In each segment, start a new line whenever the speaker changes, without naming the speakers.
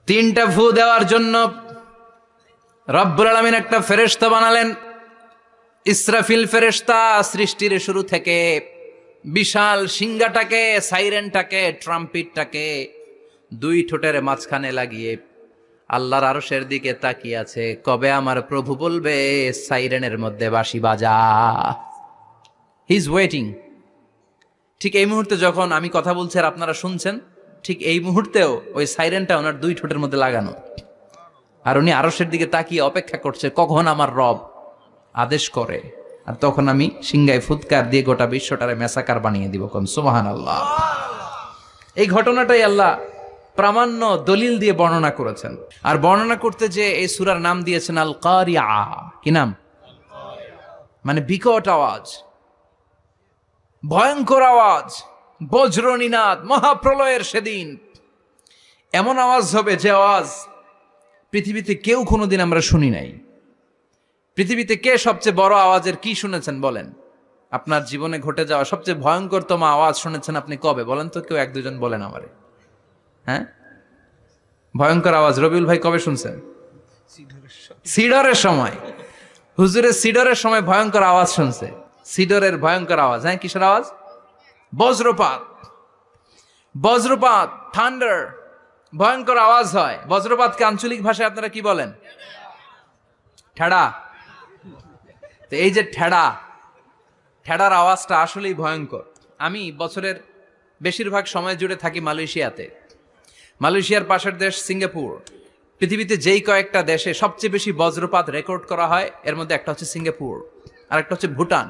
তিনটা ফু দেওয়ার জন্য রব্বুল আলামিন একটা ফেরেশতা বানালেন। ইসরাফিল ফেরেশতা সৃষ্টির শুরু থেকে বিশাল সিংহাটাকে, সাইরেনটাকে, ট্রাম্পিটটাকে দুই ঠোঁটের মাঝখানে লাগিয়ে আল্লাহর আরশের দিকে তাকিয়ে আছে, কবে আমার প্রভু বলবে সাইরেনের মধ্যে বাঁশি বাজা। He is waiting. ঠিক এই মুহূর্তে যখন আমি কথা বলছি আর আপনারা শুনছেন, ঠিক এই মুহূর্তেও ওই সাইরেনটা ওনার দুই ঠোঁটের মধ্যে লাগানো, আর উনি আরশের দিকে তাকিয়ে অপেক্ষা করছে কখন আমার রব আদেশ করে, আর তখন আমি সিংহায় ফুৎকার দিয়ে গোটা বিশ্বটারে মেসাকার বানিয়ে দিব। কোন সুবহানাল্লাহ। এই ঘটনাটাই আল্লাহ প্রামাণ্য দলিল দিয়ে বর্ণনা করেছেন। আর বর্ণনা করতে যে এই সূরার নাম দিয়েছেন আল কারিয়া। কি নাম? মানে বিকট আওয়াজ, ভয়ঙ্কর আওয়াজ, বজ্রনিনাদ, মহাপ্রলয়ের সেদিন এমন আওয়াজ হবে যে আওয়াজ পৃথিবীতে কেউ কোনোদিন আমরা শুনি নাই। পৃথিবীতে কে সবচেয়ে বড় আওয়াজের কি শুনেছেন বলেন? আপনার জীবনে ঘটে যাওয়া সবচেয়ে ভয়ঙ্করতম আওয়াজ শুনেছেন আপনি কবে বলেন তো? কেউ এক দুজন বলেন আমারে। হ্যাঁ, ভয়ঙ্কর আওয়াজ রবিউল ভাই কবে শুনছেন? সিডরের সময়। হুজুরের সিডরের সময় ভয়ঙ্কর আওয়াজ শুনছে। সিডরের ভয়ঙ্কর আওয়াজ। হ্যাঁ, কিসের আওয়াজ? বজ্রপাত। বজ্রপাত, থান্ডার, ভয়ঙ্কর আওয়াজ হয়। বজ্রপাতকে আঞ্চলিক ভাষায় আপনারা কি বলেন? ঠেড়া। তো এই যে ঠেড়ার আওয়াজটা আসলেই ভয়ঙ্কর। আমি বছরের বেশিরভাগ সময় জুড়ে থাকি মালয়েশিয়াতে। মালয়েশিয়ার পাশের দেশ সিঙ্গাপুর। পৃথিবীতে যেই কয়েকটা দেশে সবচেয়ে বেশি বজ্রপাত রেকর্ড করা হয় এর মধ্যে একটা হচ্ছে সিঙ্গাপুর, আর একটা হচ্ছে ভুটান।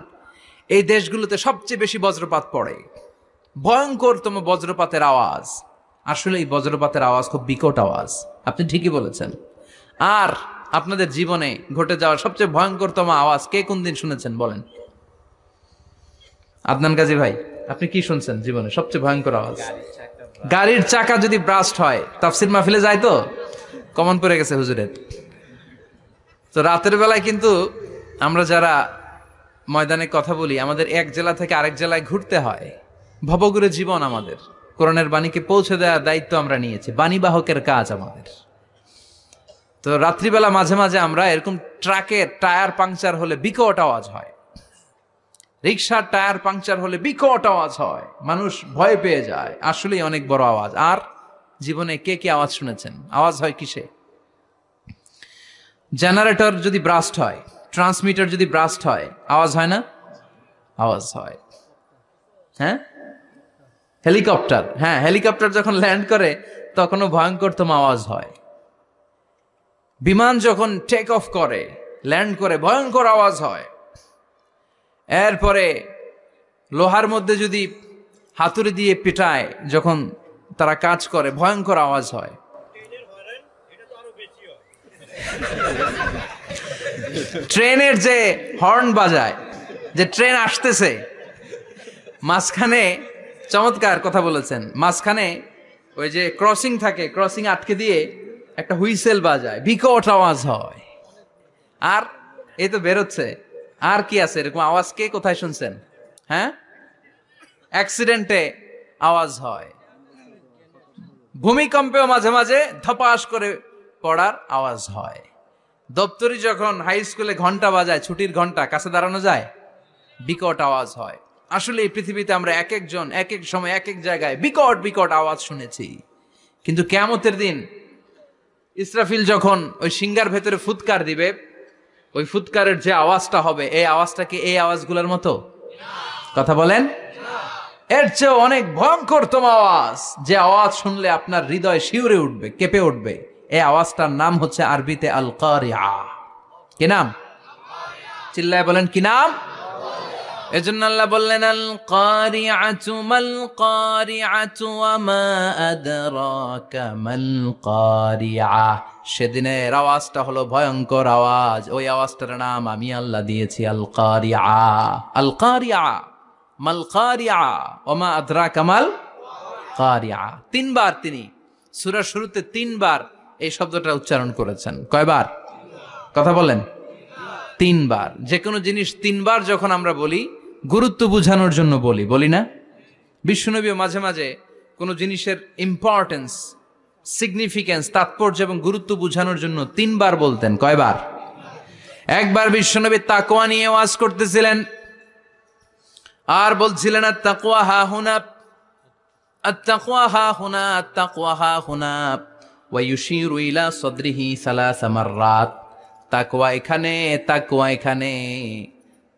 এই দেশগুলোতে সবচেয়ে বেশি বজ্রপাত পড়ে। ভয়ঙ্করতম বজ্রপাতের আওয়াজ। আসলে এই বজ্রপাতের আওয়াজ খুব বিকট আওয়াজ। আপনি ঠিকই বলেছেন। আর আপনাদের জীবনে ঘটে যাওয়া সবচেয়ে ভয়ঙ্করতম আওয়াজ কে কোন দিন শুনেছেন বলেন? আদনান গাজী ভাই, আপনি কি শুনছেন জীবনে সবচেয়ে ভয়ঙ্কর আওয়াজ? গাড়ির চাকা যদি ব্রাস্ট হয়। তাফসির মাহফিলে যায় তো কমন পড়ে গেছে হুজুরের। তো রাতের বেলায় কিন্তু আমরা যারা ময়দানে কথা বলি, আমাদের এক জেলা থেকে আরেক জেলায় ঘুরতে হয়। ভবঘুরে জীবন আমাদের। কোরআনের বাণীকে পৌঁছে দেওয়ার দায়িত্ব আমরা নিয়েছি, বাণীবাহকের কাজ আমাদের। তো রাত্রিবেলা মাঝে মাঝে আমরা এরকম ট্রাকের টায়ার পাংচার হলে বিকট আওয়াজ হয়, রিক্সার টায়ার পাংচার হলে বিকট আওয়াজ হয়, মানুষ ভয় পেয়ে যায়। আসলেই অনেক বড় আওয়াজ। আর জীবনে কে কে আওয়াজ শুনেছেন? আওয়াজ হয় কিসে? জেনারেটর যদি ব্রাস্ট হয়, ট্রান্সমিটার যদি ব্রাস্ট হয়, আওয়াজ হয় না? আওয়াজ হয়। হ্যাঁ, হেলিকপ্টার। হ্যাঁ, হেলিকপ্টার যখন ল্যান্ড করে তখনও ভয়ঙ্করতম আওয়াজ হয়। বিমান যখন টেক অফ করে, ল্যান্ড করে, ভয়ঙ্কর আওয়াজ হয়। এরপরে লোহার মধ্যে যদি হাতুড়ি দিয়ে পিটায়, যখন তারা কাজ করে, ভয়ঙ্কর আওয়াজ হয়। ট্রেনের যে হর্ন বাজায়, যে ট্রেন আসতেছে, মাঝখানে চমৎকার কথা বলেছেন, মাঝখানে ওই যে ক্রসিং থাকে, ক্রসিং আটকে দিয়ে একটা হুইসেল বাজায়, বিকট আওয়াজ হয়। আর এই তো বেরোচ্ছে। আর কি আছে এরকম আওয়াজ? কে কোথায় শুনছেন? হ্যাঁ, অ্যাক্সিডেন্টে আওয়াজ হয়। ভূমিকম্পেও মাঝে মাঝে ধপাস করে পড়ার আওয়াজ হয়। দপ্তরি যখন হাই স্কুলে ঘন্টা বাজায়, ছুটির ঘন্টা, কাছে দাঁড়ানো যায়, বিকট আওয়াজ হয়। আসলে এই পৃথিবীতে আমরা এক একজন এক এক সময় এক এক জায়গায় বিকট বিকট আওয়াজ শুনেছি। কিন্তু কিয়ামতের দিন ইসরাফিল যখন ওই সিংহার ভেতরে ফুৎকার দিবে, ওই ফুৎকারের যে আওয়াজটা হবে, এই আওয়াজটা কি এই আওয়াজগুলোর মতো? কথা বলেন। এর চেয়ে অনেক ভয়ঙ্করতম আওয়াজ, যে আওয়াজ শুনলে আপনার হৃদয় শিউরে উঠবে, কেঁপে উঠবে। এই আওয়াজটার নাম হচ্ছে আরবিতে আল কারিয়া। কি নাম? চিল্লায় বলেন কি নাম? এজন্য আল্লাহ বললেন আল কারিআতু মাল কারিআতু ওয়া মা আদরাকা মাল কারিআ। সেদিনের আওয়াজটা হলো ভয়ঙ্কর আওয়াজ। ওই আওয়াজটার নাম আমি আল্লাহ দিয়েছি আল কারিআ। আল কারিআ মাল কারিআ ওয়া মা আদরাকা মাল কারিআ। তিনবার তিনি সূরার শুরুতে তিনবার এই শব্দটা উচ্চারণ করেছেন। কয়বার? কথা বলেন। তিনবার। যে কোনো জিনিস তিনবার যখন আমরা বলি, গুরুত্ব বোঝানোর জন্য বলি, বলি না? বিশ্বনবীও মাঝে মাঝে কোনো জিনিসের ইম্পর্টেন্স সিগনিফিকেন্স, তাৎপর্য এবং গুরুত্ব বোঝানোর জন্য 3 বার বলতেন। কয়বার? একবার বিশ্বনবী তাকওয়া নিয়ে ওয়াজ করতেছিলেন আর বলছিলেন আত-তাকওয়া হা হুনা, আত-তাকওয়া হা হুনা, আত-তাকওয়া হা হুনা, ওয়া ইউশিরু ইলা সাদরিহি সালাসা মাররাত। তাকওয়া এখানে, তাকওয়া এখানে,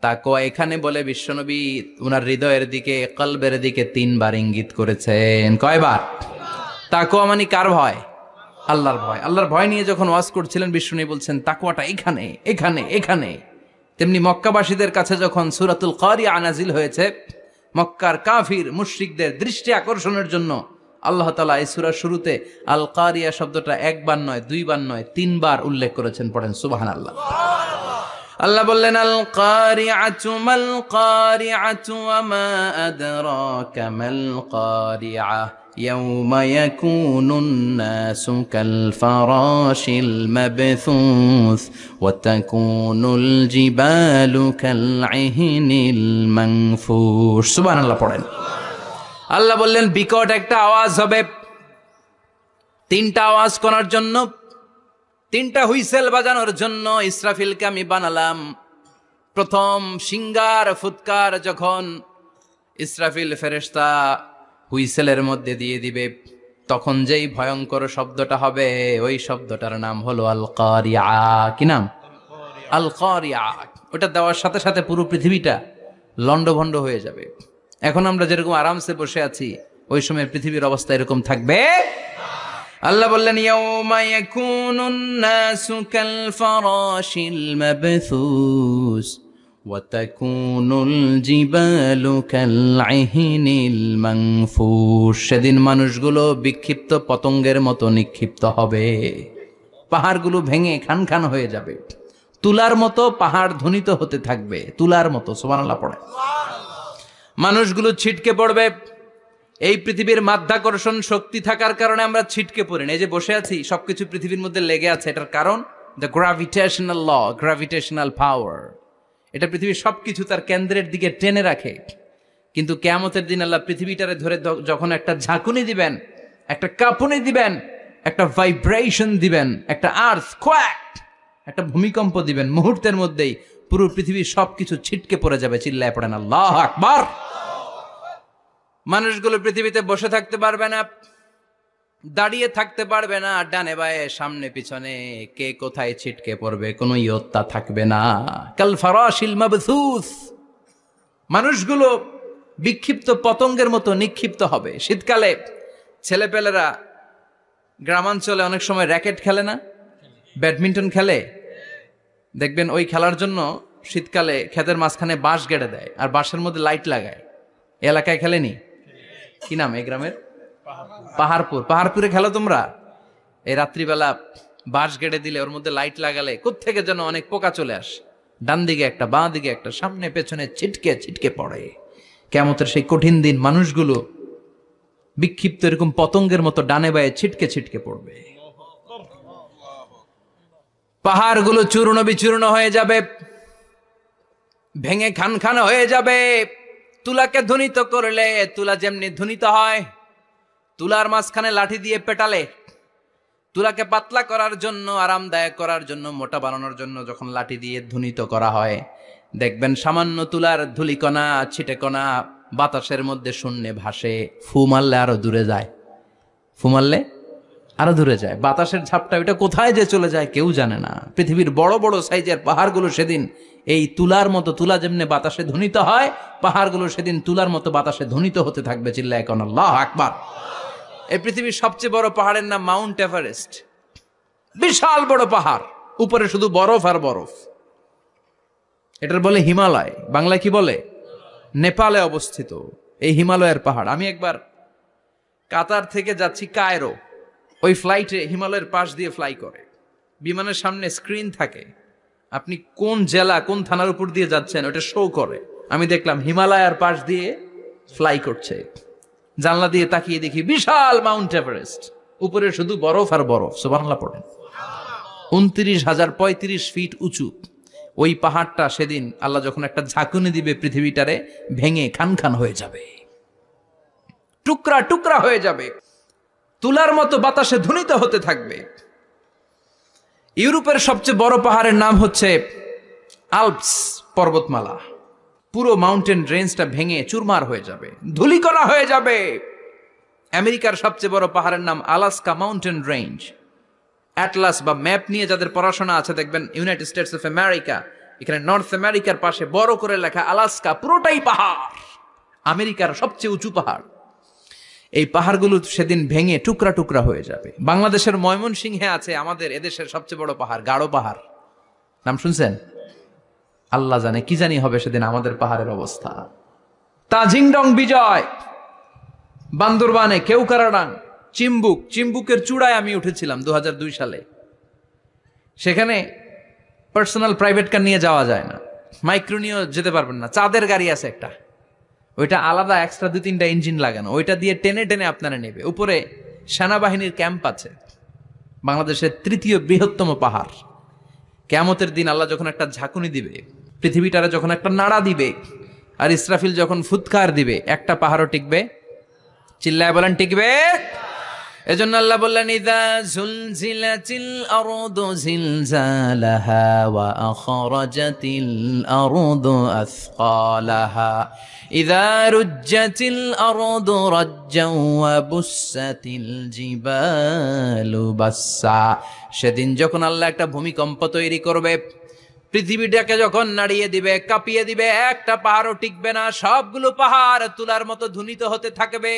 তাকওয়া এখানে বলে বিশ্বনবী উনার হৃদয়ের দিকে, কলবের দিকে 3 বার ইঙ্গিত করেছেন। কয়বার? তাকওয়া মানে কার ভয়? আল্লাহর ভয়। আল্লাহর ভয় নিয়ে যখন ওয়াজ করছিলেন বিশ্বনবী বলছেন তাকওয়াটা এখানে, এখানে, এখানে। তেমনি মক্কাবাসীদের কাছে যখন সূরাতুল কারিয়া নাজিল হয়েছে, মক্কার কাফির মুশরিকদের দৃষ্টি আকর্ষণের জন্য আল্লাহ তাআলা এই সূরার শুরুতে আল কারিয়া শব্দটা 1 বার নয়, 2 বার নয়, 3 বার উল্লেখ করেছেন। পড়েন সুবহানাল্লাহ। আল্লাহ বললেন আল কারিআতু মাল কারিআতু ওয়া মা আদরাকা মাল কারিআহ ইয়াউমা ইয়াকুনুন নাসু কাল ফারাশিল মাবথুস ওয়া তাকুনুল জিবালু কাল ইহনিল মানফুশ। সুবহানাল্লাহ পড়েন। আল্লাহ বললেন বিকট একটা আওয়াজ হবে, 3টা আওয়াজ করার জন্য, 3টা হুইসেল বাজানোর জন্য ইসরাফিলকে আমি বানালাম। প্রথম সিঙ্গার ফুৎকার যখন ইসরাফিল ফেরেশতা হুইসেলের মধ্যে দিয়ে দিবে, তখন যেই ভয়ঙ্কর শব্দটা হবে ওই শব্দটার নাম হলো আল কারিয়া। কি নাম? আল কারিয়া। ওটা দেওয়ার সাথে সাথে পুরো পৃথিবীটা লন্ডভন্ড হয়ে যাবে। এখন আমরা যেরকম আরামসে বসে আছি, ওই সময় পৃথিবীর অবস্থা এরকম থাকবে। আল্লাহ বললেন ইয়াউমা ইয়াকুনুন নাসু কাল ফারাশিল মাবথুস ওয়া তাকুনুল জিবালু কাল ইহনিল মানফুশ। সেদিন মানুষগুলো বিক্ষিপ্ত পতঙ্গের মতো নিক্ষিপ্ত হবে, পাহাড়গুলো ভেঙে খান খান হয়ে যাবে, তুলার মতো পাহাড় ধ্বনিত হতে থাকবে, তুলার মতো। সুবহানাল্লাহ পড়ে। মানুষগুলো ছিটকে পড়বে। এই পৃথিবীর মাধ্যাকর্ষণ শক্তি থাকার কারণে আমরা ছিটকে পড়ি না। এই যে বসে আছি, সবকিছু পৃথিবীর মধ্যে লেগে আছে, এটার কারণ দ্য গ্র্যাভিটেশনাল ল, গ্র্যাভিটেশনাল পাওয়ার। এটা পৃথিবীর সবকিছু তার কেন্দ্রের দিকে টেনে রাখে। কিন্তু কিয়ামতের দিন আল্লাহ পৃথিবীটারে ধরে যখন একটা ঝাঁকুনি দিবেন, একটা কাঁপুনি দিবেন, একটা ভাইব্রেশন দিবেন, একটা আর্থকোয়েক, একটা ভূমিকম্প দিবেন, মুহূর্তের মধ্যেই পুরো পৃথিবীর সবকিছু ছিটকে পড়ে যাবে। চিল্লায় পড়েন আল্লাহু আকবার। মানুষগুলো পৃথিবীতে বসে থাকতে পারবে না, দাঁড়িয়ে থাকতে পারবে না, ডানে বায়ে সামনে পিছনে কে কোথায় ছিটকে পড়বে কোনো ইয়ত্তা থাকবে না। কাল ফারাশিল মাবথুস। মানুষগুলো বিক্ষিপ্ত পতঙ্গের মতো নিক্ষিপ্ত হবে। শীতকালে ছেলেপেলেরা গ্রামাঞ্চলে অনেক সময় র্যাকেট খেলে না, ব্যাডমিন্টন খেলে। দেখবেন ওই খেলার জন্য শীতকালে ক্ষেতের মাঝখানে বাঁশ গেড়ে দেয় আর বাঁশের মধ্যে লাইট লাগায়। এলাকায় খেলেনি? কি নাম এই গ্রামের? পাহাড়পুর। পাহাড়পুরে খেলো তোমরা? এই রাত্রিবেলা বাঁশ গেড়ে দিলে ওর মধ্যে লাইট লাগালে কোত্থেকে যেন অনেক পোকা চলে আসে, ডান দিকে একটা, বাঁ দিকে একটা, সামনে পেছনে ছিটকে ছিটকে পড়ে। কিয়ামতের সেই কঠিন দিন মানুষগুলো বিক্ষিপ্ত এরকম পতঙ্গের মতো ডানে বায়ে ছিটকে ছিটকে পড়বে। পাহাড়গুলো চূর্ণ বিচূর্ণ হয়ে যাবে, ভেঙে খান খান হয়ে যাবে। তুলাকে ধ্বনিত করলে তুলা যেমনি ধ্বনিত হয়, তুলার মাঝখানে লাঠি দিয়ে পেটালে, তুলাকে পাতলা করার জন্য, আরামদায়ক করার জন্য, মোটা বানানোর জন্য যখন লাঠি দিয়ে ধ্বনিত করা হয়, দেখবেন সামান্য তুলার ধুলিকণা, ছিটেকণা বাতাসের মধ্যে শূন্যে ভাসে। ফু মারলে আরো দূরে যায়, ফু মারলে আরো দূরে যায়। বাতাসের ঝাপটা ওইটা কোথায় যে চলে যায় কেউ জানে না। পৃথিবীর বড় বড় সাইজের পাহাড়গুলো সেদিন এই তুলার মতো, তুলা যেমনি বাতাসে ধ্বনিত হয়, পাহাড়গুলো সেদিন তুলার মতো বাতাসে ধ্বনিত হতে থাকবে। চিল্লায় এখন আল্লাহু আকবার। এই পৃথিবীর সবচেয়ে বড় পাহাড়ের নাম মাউন্ট এভারেস্ট। বিশাল বড় পাহাড়, উপরে শুধু বরফ আর বরফ। এটার বলে হিমালয়। বাংলায় কি বলে? নেপালে অবস্থিত এই হিমালয়ের পাহাড়। আমি একবার কাতার থেকে যাচ্ছি কায়রো, ওই ফ্লাইটে হিমালয়ের পাশ দিয়ে ফ্লাই করে, বিমানের সামনে স্ক্রিন থাকে, আপনি কোন জেলা কোন থানার উপর দিয়ে যাচ্ছেন ওটা শো করে। আমি দেখলাম হিমালয়ের পাশ দিয়ে ফ্লাই করছে। জানলা দিয়ে তাকিয়ে দেখি বিশাল মাউন্ট এভারেস্ট, উপরে শুধু বরফ আর বরফ। সুবহানাল্লাহ পড়েন। 29,035 ফিট উঁচু ওই পাহাড়টা সেদিন আল্লাহ যখন একটা ঝাঁকুনি দিবে, পৃথিবীটারে ভেঙে খান খান হয়ে যাবে, টুকরা টুকরা হয়ে যাবে। তুলার মতো বাতাসে ধ্বনিত হতে থাকবে। ইউরোপের সবচেয়ে বড় পাহাড়ের নাম হচ্ছে আল্পস পর্বতমালা। পুরো মাউন্টেন রেঞ্জটা ভেঙে চুরমার হয়ে যাবে, ধূলিকণা হয়ে যাবে। আমেরিকার সবচেয়ে বড় পাহাড়ের নাম আলাস্কা মাউন্টেন রেঞ্জ। অ্যাটলাস বা ম্যাপ নিয়ে যাদের পড়াশোনা আছে দেখবেন ইউনাইটেড স্টেটস অফ আমেরিকা, এখানে নর্থ আমেরিকার পাশে বড় করে লেখা আলাস্কা, পুরোটাই পাহাড়, আমেরিকার সবচেয়ে উঁচু পাহাড়। এই পাহাড়গুলো সেদিন ভেঙে টুকরা টুকরা হয়ে যাবে। বাংলাদেশের ময়মনসিংহে আছে আমাদের এদেশের সবচেয়ে বড় পাহাড়, গাঢ় পাহাড়, নাম শুনছেন? আল্লাহ জানে কি জানি হবে সেদিন আমাদের পাহাড়ের অবস্থা। তাজিংডং বিজয়, বান্দরবানে কেউকারাডাং, চিম্বুকের চূড়ায় আমি উঠেছিলাম 2002 সালে। সেখানে পার্সোনাল প্রাইভেট কার নিয়ে যাওয়া যায় না, মাইক্রো নিয়েও যেতে পারবেন না। চাঁদের গাড়ি আছে একটা, ওইটা আলাদা এক্সট্রা 2-3টা ইঞ্জিন লাগানো, ওইটা দিয়ে টেনে টেনে আপনারা নেবে। উপরে সেনাবাহিনীর ক্যাম্প আছে। বাংলাদেশের 3য় বৃহত্তম পাহাড়। কিয়ামতের দিন আল্লাহ যখন একটা ঝাঁকুনি দিবে, পৃথিবীটারে যখন একটা নাড়া দিবে, আর ইসরাফিল যখন ফুৎকার দিবে, একটা পাহাড়ও টিকবে? চিল্লায় বলেন টিকবে? এজন্য আল্লাহ বললেন ইযা যুলজিলাতিল আরদু জিলজালাহা ওয়া আখরাজাতিল আরদু আসকালাহা ইযা রুজ্জাতিল আরদু রাজ্জাও ওয়া বুসাতিল জিবালু বাসসা। সেদিন যখন আল্লাহ একটা ভূমিকম্প তৈরি করবে, পৃথিবীটাকে যখন নাড়িয়ে দিবে, কাঁপিয়ে দিবে, একটা পাহাড়ও টিকবে না, সবগুলো পাহাড় তুলার মতো ধ্বনিত হতে থাকবে।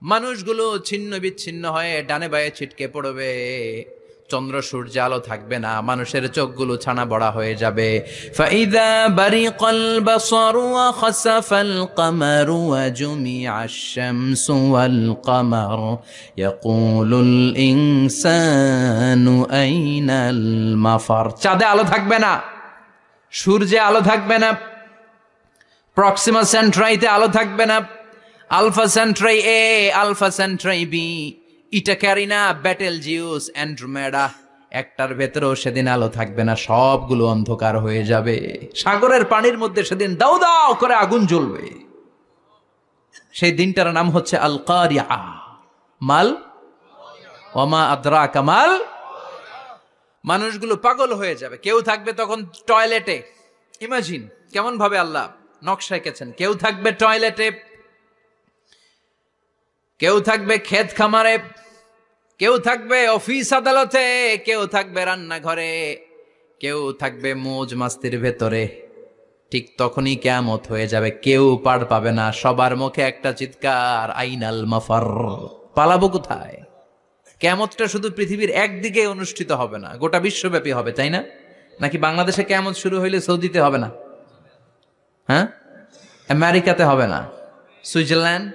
মানুষগুলো ছিন্ন বিচ্ছিন্ন হয়ে ডানে বায়ে ছিটকে পড়বে, চন্দ্র সূর্য আলো থাকবে না, মানুষের চোখগুলো ছানা বড়া হয়ে যাবে। ফাইদা বারিকাল বাসারু ওয়া খাসাফাল কামারু ওয়া জুমিআশ শামসু ওয়াল কামার ইয়াকুলুল ইনসানু আইনাল মাফার। চাঁদে আলো থাকবে না, সূর্যে আলো থাকবে না, প্রক্সিমা সেন্ট্রাইতে আলো থাকবে না, Alpha Centauri A, Alpha Centauri B, Eta Carinae, Betelgeuse, Andromeda, একটার ভেতরেও সেদিন আলো থাকবে না, সবগুলো অন্ধকার হয়ে যাবে। সাগরের পানির মধ্যে সেদিন দাউ দাউ করে আগুন জ্বলবে। সেই দিনটার নাম হচ্ছে আল কারিয়া। মাল ওমা আদরাকা মাল। মানুষগুলো পাগল হয়ে যাবে। কেউ থাকবে তখন টয়লেটে, ইমাজিন কেমন ভাবে আল্লাহ নকশা এঁকেছেন। কেউ থাকবে টয়লেটে, কেউ থাকবে ক্ষেত খামারে, কেউ থাকবে অফিস আদালতে, কেউ থাকবে রান্নাঘরে, কেউ থাকবে মৌজ মাস্তির ভেতরে। ঠিক তখনই কিয়ামত হয়ে যাবে, কেউ পার পাবে না, সবার মুখে একটা চিৎকার, আইনাল মাফার। পালাবো কোথায়? কিয়ামতটা শুধু পৃথিবীর একদিকে অনুষ্ঠিত হবে না, গোটা বিশ্বব্যাপী হবে, তাই না? নাকি বাংলাদেশে কিয়ামত শুরু হইলে সৌদিতে হবে না? হ্যাঁ, আমেরিকাতে হবে না, সুইজারল্যান্ড,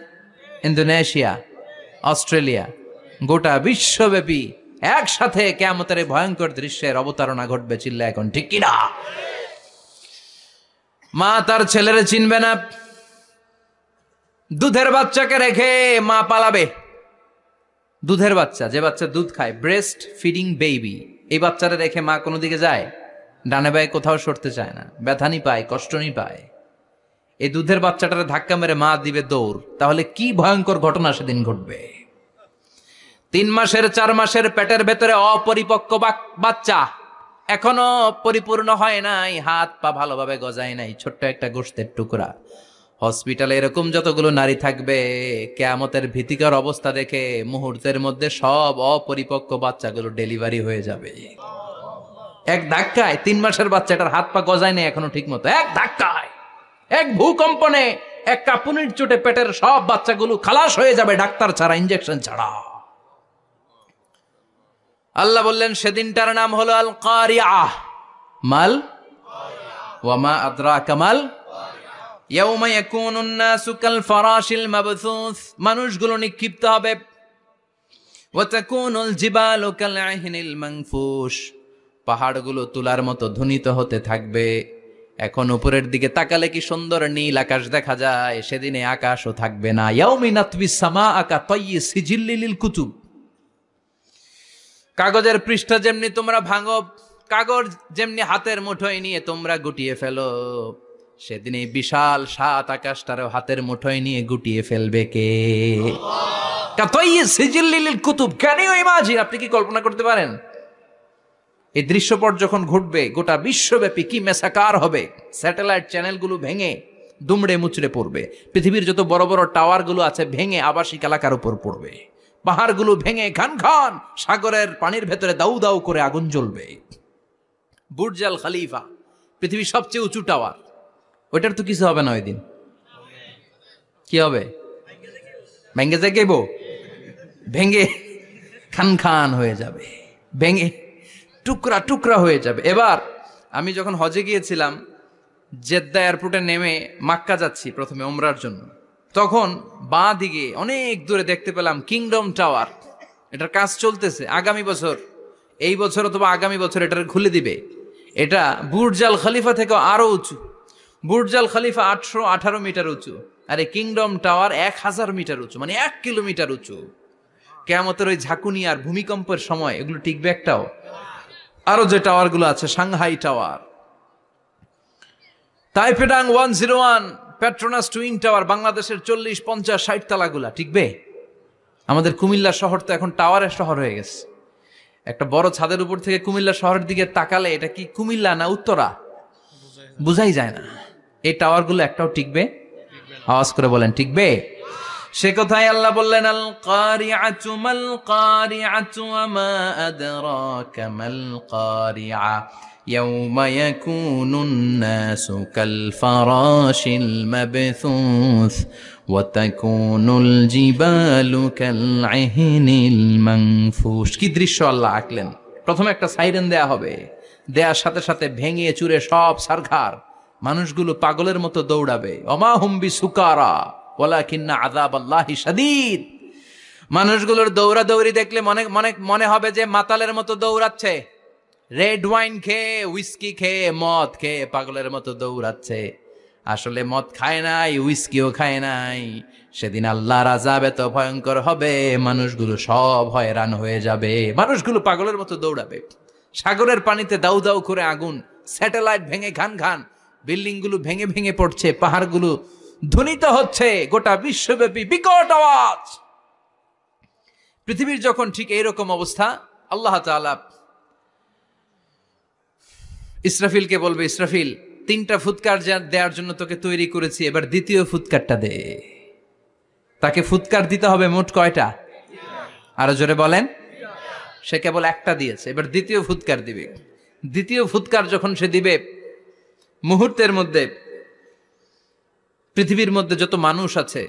ইন্দোনেশিয়া, অস্ট্রেলিয়া, গোটা বিশ্বব্যাপী একসাথে কিয়ামতের ভয়ঙ্কর দৃশ্যের অবতারণা ঘটবে। চিল্লা এখন ঠিক কিনা? মা তার ছেলেরে চিনবে না, দুধের বাচ্চাকে রেখে মা পালাবে। দুধের বাচ্চা, যে বাচ্চা দুধ খায়, ব্রেস্ট ফিডিং বেবি, এই বাচ্চারা রেখে মা কোনো দিকে যায়? ডানে বায়ে কোথাও সরতে চায় না, ব্যথানি পায়, কষ্টনি পায়। এই দুধের বাচ্চাটারে ধাক্কা মেরে মা দিবে দৌড়। তাহলে কি ভয়ঙ্কর ঘটনা সেদিন ঘটবে। 3 মাসের 4 মাসের পেটের ভেতরে অপরিপক্ক বাচ্চা, এখনো পরিপূর্ণ হয় নাই, হাত পা ভালোভাবে গজায় নাই, ছোট্ট একটা গোশতের টুকরা। হসপিটালে এরকম যতগুলো নারী থাকবে, কিয়ামতের ভীতিকর অবস্থা দেখে মুহূর্তের মধ্যে সব অপরিপক্ক বাচ্চাগুলো ডেলিভারি হয়ে যাবে। এক ধাক্কায় 3 মাসের বাচ্চাটার হাত পা গজায় নাই এখনো ঠিক মতো, এক ধাক্কায়, এক ভূকম্পনে, এক কাঁপুনির চোটে পেটের সব বাচ্চাগুলো খালাস হয়ে যাবে, ডাক্তার ছাড়া, ইনজেকশন ছাড়া। আল্লাহ বললেন সেদিনটার নাম হলো আল কারিয়া। মাল ওয়া মা আদরাকা মাল। ইয়াউমা ইয়াকুনুন নাসু কাল ফারাশিল মাবথুস, মানুষগুলো নিক্ষিপ্ত হবে। ওয়া তাকুনুল জিবালু কাল আহিনিল মানফুশ, পাহাড়গুলো তুলার মতো ধ্বনিত হতে থাকবে। এখন উপরের দিকে তাকালে কি সুন্দর নীল আকাশ দেখা যায়, সেদিনে আকাশও থাকবে না। ইয়াউমি নাতবিস সামাআ কা তায়্যি সিজিল্লিল কুতুব, কাগজের পৃষ্ঠা যেমনি তোমরা ভাঙো, কাগজ যেমনি হাতের মুঠোয় নিয়ে তোমরা গুটিয়ে ফেলো, সেদিন এই বিশাল 7 আকাশটারও হাতের মুঠোয় নিয়ে গুটিয়ে ফেলবে কে? কাতাইয়ি সিজিল্লি লিল কুতুব, ক্যান ইউ ইমাজিন, আপনি কি কল্পনা করতে পারেন এই দৃশ্যপট যখন ঘটবে গোটা বিশ্বব্যাপী কি মেসাকার হবে। স্যাটেলাইট চ্যানেলগুলো ভেঙে দুমড়ে মুচড়ে পড়বে, পৃথিবীর যত বড় বড় টাওয়ারগুলো আছে ভেঙে আবাসিক এলাকার উপর পড়বে, পাহাড়গুলো ভেঙে খান খান সাগরের পানির ভেতরে দাউ দাউ করে আগুন জ্বলবে। বুর্জ আল খলিফা পৃথিবীর সবচেয়ে উঁচু টাওয়ার, ওইটার তো কিছু হবে না, ওই দিন কি হবে? ভেঙে যাইব, ভেঙে খান খান হয়ে যাবে, ভেঙে টুকরা টুকরা হয়ে যাবে। এবার আমি যখন হজে গিয়েছিলাম, জেদ্দা এয়ারপোর্টে নেমে মাক্কা যাচ্ছি প্রথমে ওমরার জন্য, তখন বাঁ দিকে অনেক দূরে দেখতে পেলাম কিংডম টাওয়ার। এটার কাজ চলতেছে, আগামী বছর, এই বছর অথবা আগামী বছর এটার খুলে দিবে। এটা বুর্জ আল খলিফা থেকে আরো উঁচু। বুর্জ আল খলিফা 818 মিটার উঁচু, আর এই কিংডম টাওয়ার 1000 মিটার উঁচু, মানে 1 কিলোমিটার উঁচু। কিয়ামতের ওই ঝাঁকুনি আর ভূমিকম্পের সময় এগুলো টিকবে একটাও? আরো যে টাওয়ার গুলো আছে, Shanghai tower, Taipei 101, Petronas twin tower, বাংলাদেশের 40, 50, 60 তালাগুলা টিকবে? আমাদের কুমিল্লা শহর তো এখন টাওয়ারের শহর হয়ে গেছে। একটা বড় ছাদের উপর থেকে কুমিল্লা শহরের দিকে তাকালে এটা কি কুমিল্লা না উত্তরা বুঝাই যায় না। এই টাওয়ারগুলো একটাও টিকবে? আওয়াজ করে বলেন, টিকবে? সে কথাই আল্লাহ বললেন, আল কারিআতু মাল কারিআতু ওয়া মা আদরাকা মাল কারিআ ইয়াউমা ইয়াকুনুন নাসু কাল ফারাশিল মাবথুস ওয়া তাকুনুল জিবালু কাল ইহনিল মানফুশ। কি দৃশ্য আল্লাহ আঁকলেন। প্রথমে একটা সাইরেন দেয়া হবে, দেয়ার সাথে সাথে ভেঙে চুরে সব সারখার, মানুষগুলো পাগলের মতো দৌড়াবে। ওমা হুম বিসুকারা ওয়ালাকিন্না আযাবাল্লাহি শাদীদ। মানুষগুলোর দৌড়াদৌড়ি দেখলে মনে হবে যে মাতালের মতো দৌড়াচ্ছে, রেড ওয়াইন খেয়ে, উইস্কি খেয়ে, মদ খেয়ে পাগলের মতো দৌড়াচ্ছে। আসলে মদ খায় নাই, উইস্কিও খায় নাই। সেদিন আল্লাহর আযাব এত ভয়ঙ্কর হবে, মানুষগুলো সব হয়রান হয়ে যাবে, মানুষগুলো পাগলের মতো দৌড়াবে। সাগরের পানিতে দাউ দাউ করে আগুন, স্যাটেলাইট ভেঙে খান খান, বিল্ডিংগুলো ভেঙে ভেঙে পড়ছে, পাহাড়গুলো ধ্বনিত হচ্ছে, গোটা বিশ্বব্যাপী বিকট আওয়াজ। পৃথিবীর যখন ঠিক এইরকম অবস্থা, আল্লাহ তাআলা ইসরাফিলকে বলবে, ইসরাফিল 3টা ফুৎকার দেওয়ার জন্য তোকে তৈরি করেছি, এবার দ্বিতীয় ফুৎকারটা দে। তাকে ফুৎকার দিতে হবে মোট কয়টা? আরো জোরে বলেন। সে কেবল একটা দিয়েছে, এবার দ্বিতীয় ফুৎকার দিবে। দ্বিতীয় ফুৎকার যখন সে দিবে, মুহূর্তের মধ্যে পৃথিবীর মধ্যে যত মানুষ আছে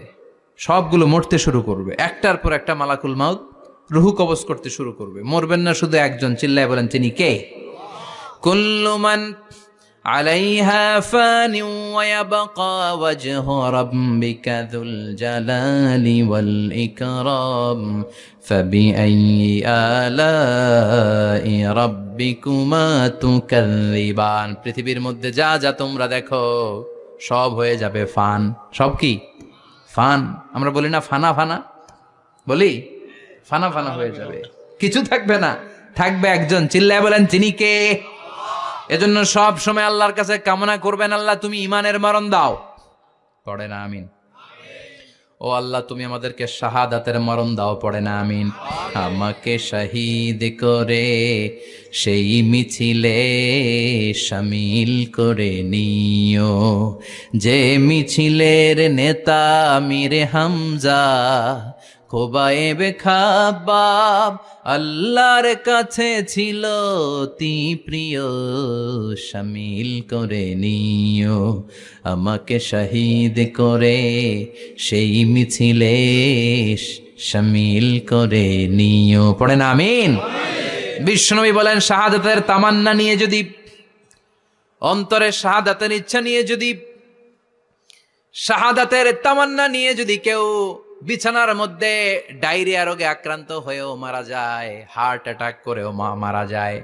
সবগুলো মরতে শুরু করবে। একটার পর একটা মালাকুল মাউত রুহু কবজ করতে শুরু করবে। মরবেন না শুধু একজন, চিল্লায় বলেন তিনি কে? কুল্লু মান আলাইহা ফানি ওয়া ইয়াবকা ওয়াজহু রাব্বিকা যুল জালালি ওয়াল ইকরাম ফাবিআইয়ি আলাই রাব্বিকুমা তুকাযযিবান। পৃথিবীর মধ্যে যা যা তোমরা দেখো সব হয়ে যাবে ফান। সব কি? ফান। আমরা বলি না ফানা ফানা, বলি ফানা ফানা হয়ে যাবে, কিছু থাকবে না, থাকবে একজন, চিল্লায় বলেন তিনি কে? এজন্য সব সময় আল্লাহর কাছে কামনা করবেন, আল্লাহ তুমি ঈমানের মরণ দাও। পড়ে না আমিন? ও আল্লাহ তুমি আমাদেরকে শাহাদাতের মরণ দাও। পড়ে না আমিন? আমাকে শহীদ করে সেই মিছিলে শামিল করে নিও, যে মিছিলের নেতা আমিরে হামজা খোবায়েবে খাব্বাব আল্লাহর কাছে ছিল অতি প্রিয়, শামিল করে নিও আমাকে শহীদ করে সেই মিছিলে শামিল করে নিও। পড়েন আমিন। বিশ্বনবী বলেন, শাহাদাতের তামান্না নিয়ে যদি, অন্তরে শাহাদাতের ইচ্ছা নিয়ে যদি, শাহাদাতের তামান্না নিয়ে যদি কেউ বিছানার মধ্যে ডায়রিয়া রোগে আক্রান্ত হয়েও মারা যায়, হার্ট অ্যাটাক করেও মারা যায়,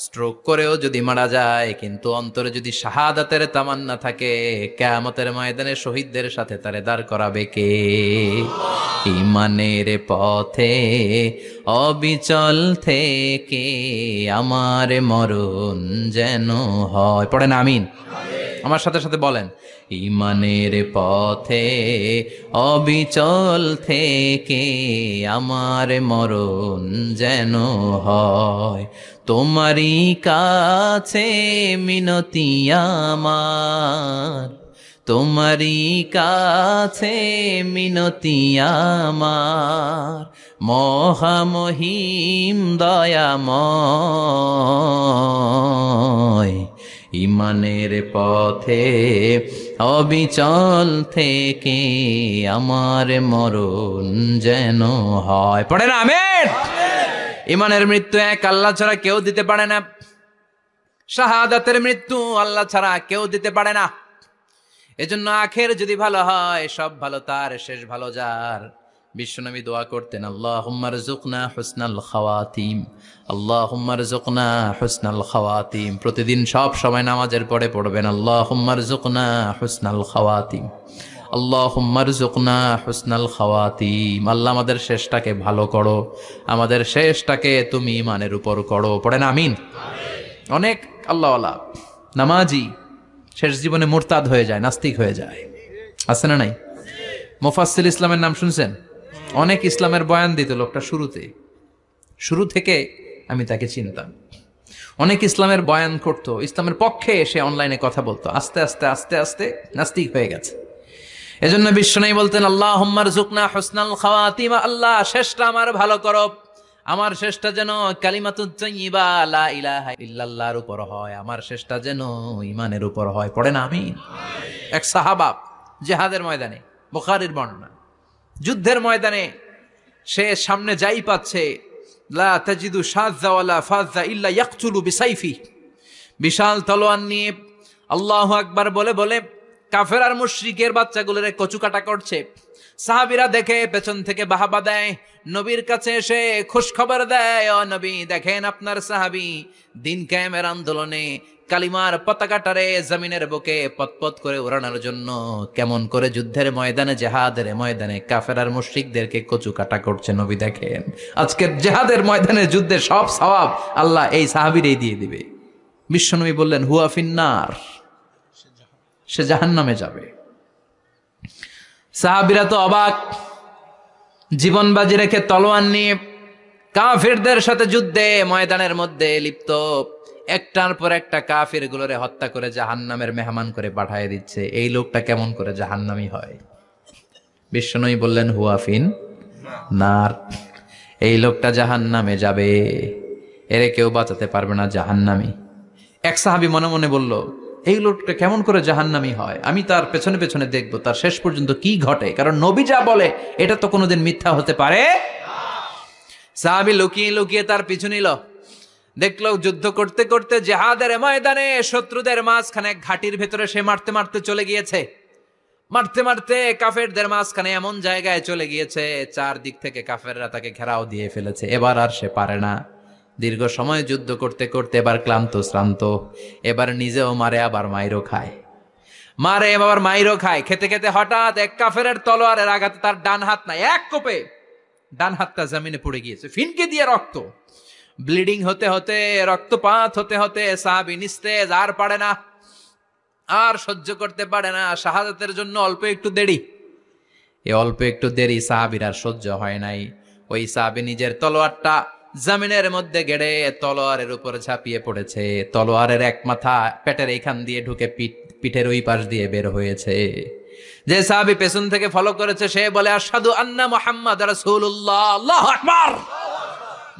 স্ট্রোক করেও যদি মারা যায়, কিন্তু অন্তরে যদি শাহাদাতের তামান্না থাকে, কিয়ামতের ময়দানে শহীদদের সাথে তারে দাঁড় করাবে কে? ঈমানের পথে অবিচল থেকে আমার মরণ যেন হয়। পড়েন আমিন। আমার সাথে সাথে বলেন, ইমানের পথে অবিচল থেকে আমার মরণ যেন হয়, তোমারই কাছে মিনতি আমার, তোমারই কাছে মিনতি আমার, মহামহিম দয়াময়, ইমানের পথে অবিচল থেকে আমার মরণ যেন হয়। পড়ে না আমিন। ইমানের মৃত্যু এক আল্লাহ ছাড়া কেউ দিতে পারে না, শাহাদাতের মৃত্যু আল্লাহ ছাড়া কেউ দিতে পারে না। এজন্য আখের যদি ভালো হয়, সব ভালো তার, শেষ ভালো যার। বিশ্বনবী দোয়া করতেন, আল্লাহুম্মা রযুকনা হুসনাল খাওয়াতিম, আল্লাহুম্মা রযুকনা হুসনাল খাওয়াতিম। প্রতিদিন সব সময় নামাজের পরে পড়বেন, আল্লাহুম্মা রযুকনা হুসনাল খাওয়াতিম, আল্লাহুম্মা রযুকনা হুসনাল খাওয়াতিম। আল্লাহ আমাদের শেষটাকে ভালো করো, আমাদের শেষটাকে তুমি ইমানের উপর করো। পড়েন আমিন। অনেক আল্লাহওয়ালা নামাজি শেষ জীবনে মুরতাদ হয়ে যায়, নাস্তিক হয়ে যায়, আছে না নাই? মুফাসসিল ইসলামের নাম শুনছেন? অনেক ইসলামের বয়ান দিত লোকটা শুরু থেকে আমি তাকে চিনতাম। অনেক ইসলামের বয়ান করতো, ইসলামের পক্ষে এসে অনলাইনে কথা বলতো, আস্তে আস্তে আস্তে আস্তে নাস্তিক হয়ে গেছে। এজন্য বিশ্বনবী বলতেন, আল্লাহুম্মা রযুকনা হুসনাল খাওয়াতিম, আল্লাহ শেষটা আমার ভালো করো, আমার শেষটা যেন কালিমাতুত তাইয়্যিবা লা ইলাহা ইল্লাল্লাহর উপর হয়, আমার শেষটা যেন ঈমানের উপর হয়। পড়ে না আমিন। এক সাহাবা জিহাদের ময়দানে, বুখারীর বর্ণনা, যুদ্ধের ময়দানে সে সামনে যাই পাচ্ছে, লা তাজিদু শাযযা ওয়ালা ফাযযা ইল্লা ইয়াকতুলু বিসাইফি, বিশাল তলোয়ার নিয়ে আল্লাহু আকবার বলে বলে কাফের আর মুশরিকের বাচ্চাগুলোরে কচুকাটা করছে। সাহাবীরা দেখে পেছন থেকে বাহাবা দেয়, নবীর কাছে এসে খুশ খবর দেয়, ও নবী দেখেন আপনার সাহাবী দিন কায়েমের আন্দোলনে কালিমার পতাকাটারে জমিনের বুকে পতপত করে উড়ানোর জন্য কেমন করে যুদ্ধের ময়দানে, জিহাদের ময়দানে কাফের আর মুশরিকদেরকে কচুকাটা করছে। নবী দেখেন আজকের জিহাদের ময়দানে যুদ্ধের সব সওয়াব আল্লাহ এই সাহাবীরই দিয়ে দিবে। বিশ্বনবী বললেন, হুয়া ফিন্নার, সে জাহান্নামে যাবে। সাহাবীরা তো অবাক, জীবন বাজি রেখে তলোয়ার নিয়ে কাফিরদের সাথে যুদ্ধে ময়দানের মধ্যে লিপ্ত, একটার পর একটা কাফির গুলোরে হত্যা করে জাহান্নামের মেহমান করে পাঠিয়ে দিচ্ছে। এই লোকটা কেমন করে জাহান্নামী হয়? বিশ্বনবী বললেন, হুয়া ফিন নার, এই লোকটা জাহান্নামে যাবে, এরে কেউ বাঁচাতে পারবে না, জাহান্নামী। এক সাহাবী মনে মনে বলল, এই লোকটা কেমন করে জাহান্নামী হয়, আমি তার পেছনে পেছনে দেখবো তার শেষ পর্যন্ত কি ঘটে, কারণ নবী যা বলে এটা তো কোনোদিন মিথ্যা হতে পারে। সাহাবী লুকিয়ে লুকিয়ে তার পিছু নিল, দেখলো যুদ্ধ করতে করতে জিহাদের ময়দানে শত্রুদের মাঝখানে ঘাটির ভেতরে সে মারতে মারতে চলে গিয়েছে, মারতে মারতে কাফেরদের মাঝখানে এমন জায়গায় চলে গিয়েছে চারদিক থেকে কাফেররা তাকে ঘেরাও দিয়ে ফেলেছে। এবার আর সে পারে না, দীর্ঘ সময় যুদ্ধ করতে করতে এবার ক্লান্ত শ্রান্ত, এবার নিজেও মারে আবার মাইরও খায়, মারে আবার মাইরও খায়। খেতে খেতে হঠাৎ এক কাফেরের তলোয়ারের আঘাতে তার ডান হাত নাই, এক কোপে ডান হাতটা জমিনে পড়ে গিয়েছে, ফিনকে দিয়ে রক্ত, ব্লিডিং হতে হতে, রক্তপাত হতে হতে সাহাবী নিস্তেজ, আর পারে না, আর সহ্য করতে পারে না। শাহাদাতের জন্য অল্প একটু দেরি, এই অল্প একটু দেরি সাহাবীর আর সহ্য হয় নাই। ওই সাহাবী নিজের তলোয়ারটা জমিনের মধ্যে গেড়ে তলোয়ারের উপর ঝাঁপিয়ে পড়েছে, তলোয়ারের এক মাথা পেটের এইখান দিয়ে ঢুকে পিঠের ওই পাশ দিয়ে বের হয়েছে। যে সাহাবী পেছন থেকে ফলো করেছে সে বলে, আশহাদু আন্না মুহাম্মাদ রাসূলুল্লাহ, আল্লাহু আকবার।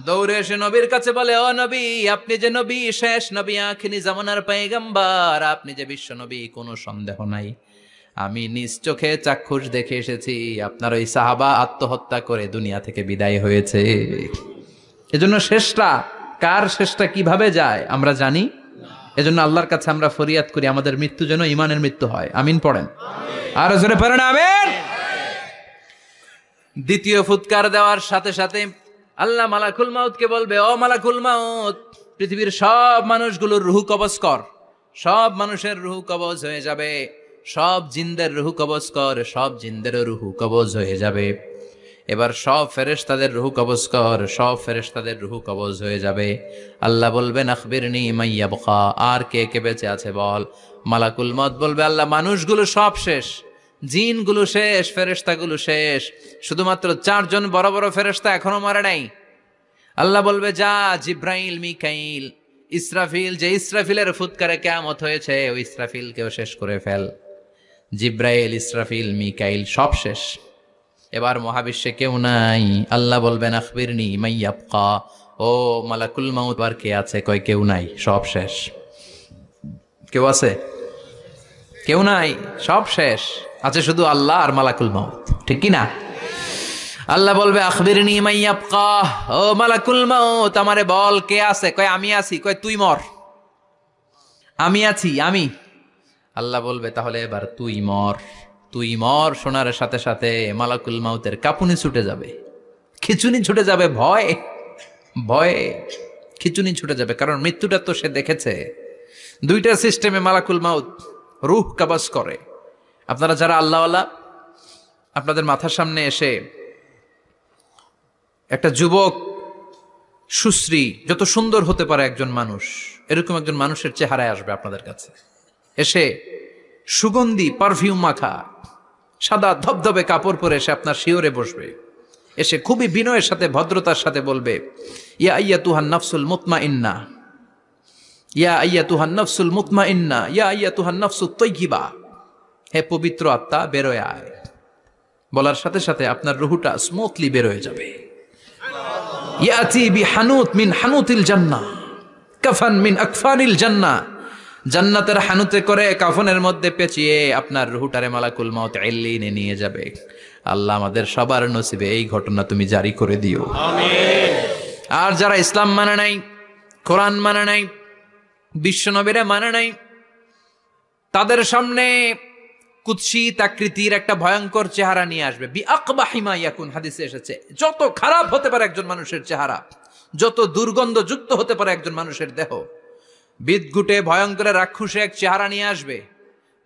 দৌড়ে এসে নবীর কাছে বলে, ও নবী, আপনি যে নবী, শেষ নবী, আখিরি জামানার পয়গম্বর, আপনি যে বিশ্ব নবী, কোনো সন্দেহ নাই, আমি নিজ চোখে চাক্ষুষ দেখে এসেছি আপনার ওই সাহাবা আত্মহত্যা করে দুনিয়া থেকে বিদায় হয়েছে। এজন্য শেষটা কার, শেষটা কিভাবে যায় আমরা জানি। এজন্য আল্লাহর কাছে আমরা ফরিয়াদ করি আমাদের মৃত্যু যেন ঈমানের মৃত্যু হয়। আমিন পড়েন, আর জোরে পড়েন আমিন। দ্বিতীয় ফুৎকার দেওয়ার সাথে সাথে আল্লাহ মালাকুল মাউতকে বলবে, ও মালাকুল মাউত, পৃথিবীর সব মানুষগুলোর রুহু কবজ কর। সব মানুষের রুহু কবজ হয়ে যাবে, সব জিনদের রুহু কবজ কর, সব জিনদেরও রুহু কবজ হয়ে যাবে। এবার সব ফেরেশতাদের রূহ কবজ কর, সব ফেরেশতাদের রূহ কবজ হয়ে যাবে। আল্লাহ বলবেন আখবিরনি মাইয়াবকা, আর কে কে বেঁচে আছে বল। মালাকুল মত বলবে আল্লাহ মানুষগুলো সব শেষ, জিনগুলো শেষ, ফেরেশতাগুলো শেষ, শুধুমাত্র 4 জন বড় বড় ফেরেশতা এখনো মারা নাই। আল্লাহ বলবে যা জিব্রাইল, মিকাইল, ইসরাফিল, যে ইসরাফিলের ফুৎকারে কিয়ামত হয়েছে ওই ইসরাফিলকেও শেষ করে ফেল। জিব্রাইল, ইসরাফিল, মিকাইল সব শেষ, এবার মহাবিশ্বে কেউ নাই। আল্লাহ বলবেন আখবিরনি মাইয়াবকা, ও মালাকুল মাউত আর কে আছে? কয় কেউ নাই, সব শেষ। কেউ আছে? কেউ নাই, সব শেষ, আছে শুধু আল্লাহ আর মালাকুল মাউত, ঠিক কি না? আল্লাহ বলবে আখবিরনি মাইয়াবকা, ও মালাকুল মাউত আমারে বল কে আছে? কয় আমি আছি। কয় তুই মর। আমি আছি, আমি। আল্লাহ বলবে তাহলে এবার তুই মর। তুই মর শোনার সাথে সাথে মালাকুল মাউতের কাঁপুনি ছুটে যাবে, খিচুনি ছুটে যাবে, ভয় ভয়ে খিচুনি ছুটে যাবে, কারণ মৃত্যুটা তো সে দেখেছে। 2টা সিস্টেমে মালাকুল মাউত রূহ কবজ করে। আপনারা যারা আল্লাহওয়ালা, আপনাদের মাথার সামনে এসে একটা যুবক, সুশ্রী, যত সুন্দর হতে পারে একজন মানুষ, এরকম একজন মানুষের চেহারায় আসবে আপনাদের কাছে, এসে সুগন্ধি পারফিউম মাখা সাদা ধবধবে কাপড় পরে এসে আপনার শিওরে বসবে, এসে খুবই বিনয়ের সাথে ভদ্রতার সাথে বলবে ইয়া আইয়াতুহান নাফসুল মুতমাইন্না, ইয়া আইয়াতুহান নাফসুল মুতমাইন্না, ইয়া আইয়াতুহান নাফসুত তাইয়্যিবা, হে পবিত্র আত্মা বেরোয় আয়। বলার সাথে সাথে আপনার রুহটা স্মুথলি বেরোয় যাবে। ইয়াতি বিহানুত মিন হানুতিল জান্নাহ, কাফান মিন আকফানিল জান্নাহ, জান্নাতের হানুতে করে কাফনের মধ্যে পেঁচিয়ে আপনার রুহটারে মালাকুল মাউত ইল্লিনে নিয়ে যাবে। আল্লাহ আমাদের সবার নসিবে এই ঘটনা তুমি জারি করে দিও, আমিন। আর যারা ইসলাম মানে নাই, কোরআন মানে নাই, বিশ্বনবীরা মানে নাই, তাদের সামনে কুৎসিত আকৃতির একটা ভয়ঙ্কর চেহারা নিয়ে আসবে। বি আকবাহি মা ইয়াকুন, হাদিসে এসেছে যত খারাপ হতে পারে একজন মানুষের চেহারা, যত দুর্গন্ধযুক্ত হতে পারে একজন মানুষের দেহ, বিদঘুটে ভয়ঙ্কর রাক্ষসে এক চেহারা নিয়ে আসবে।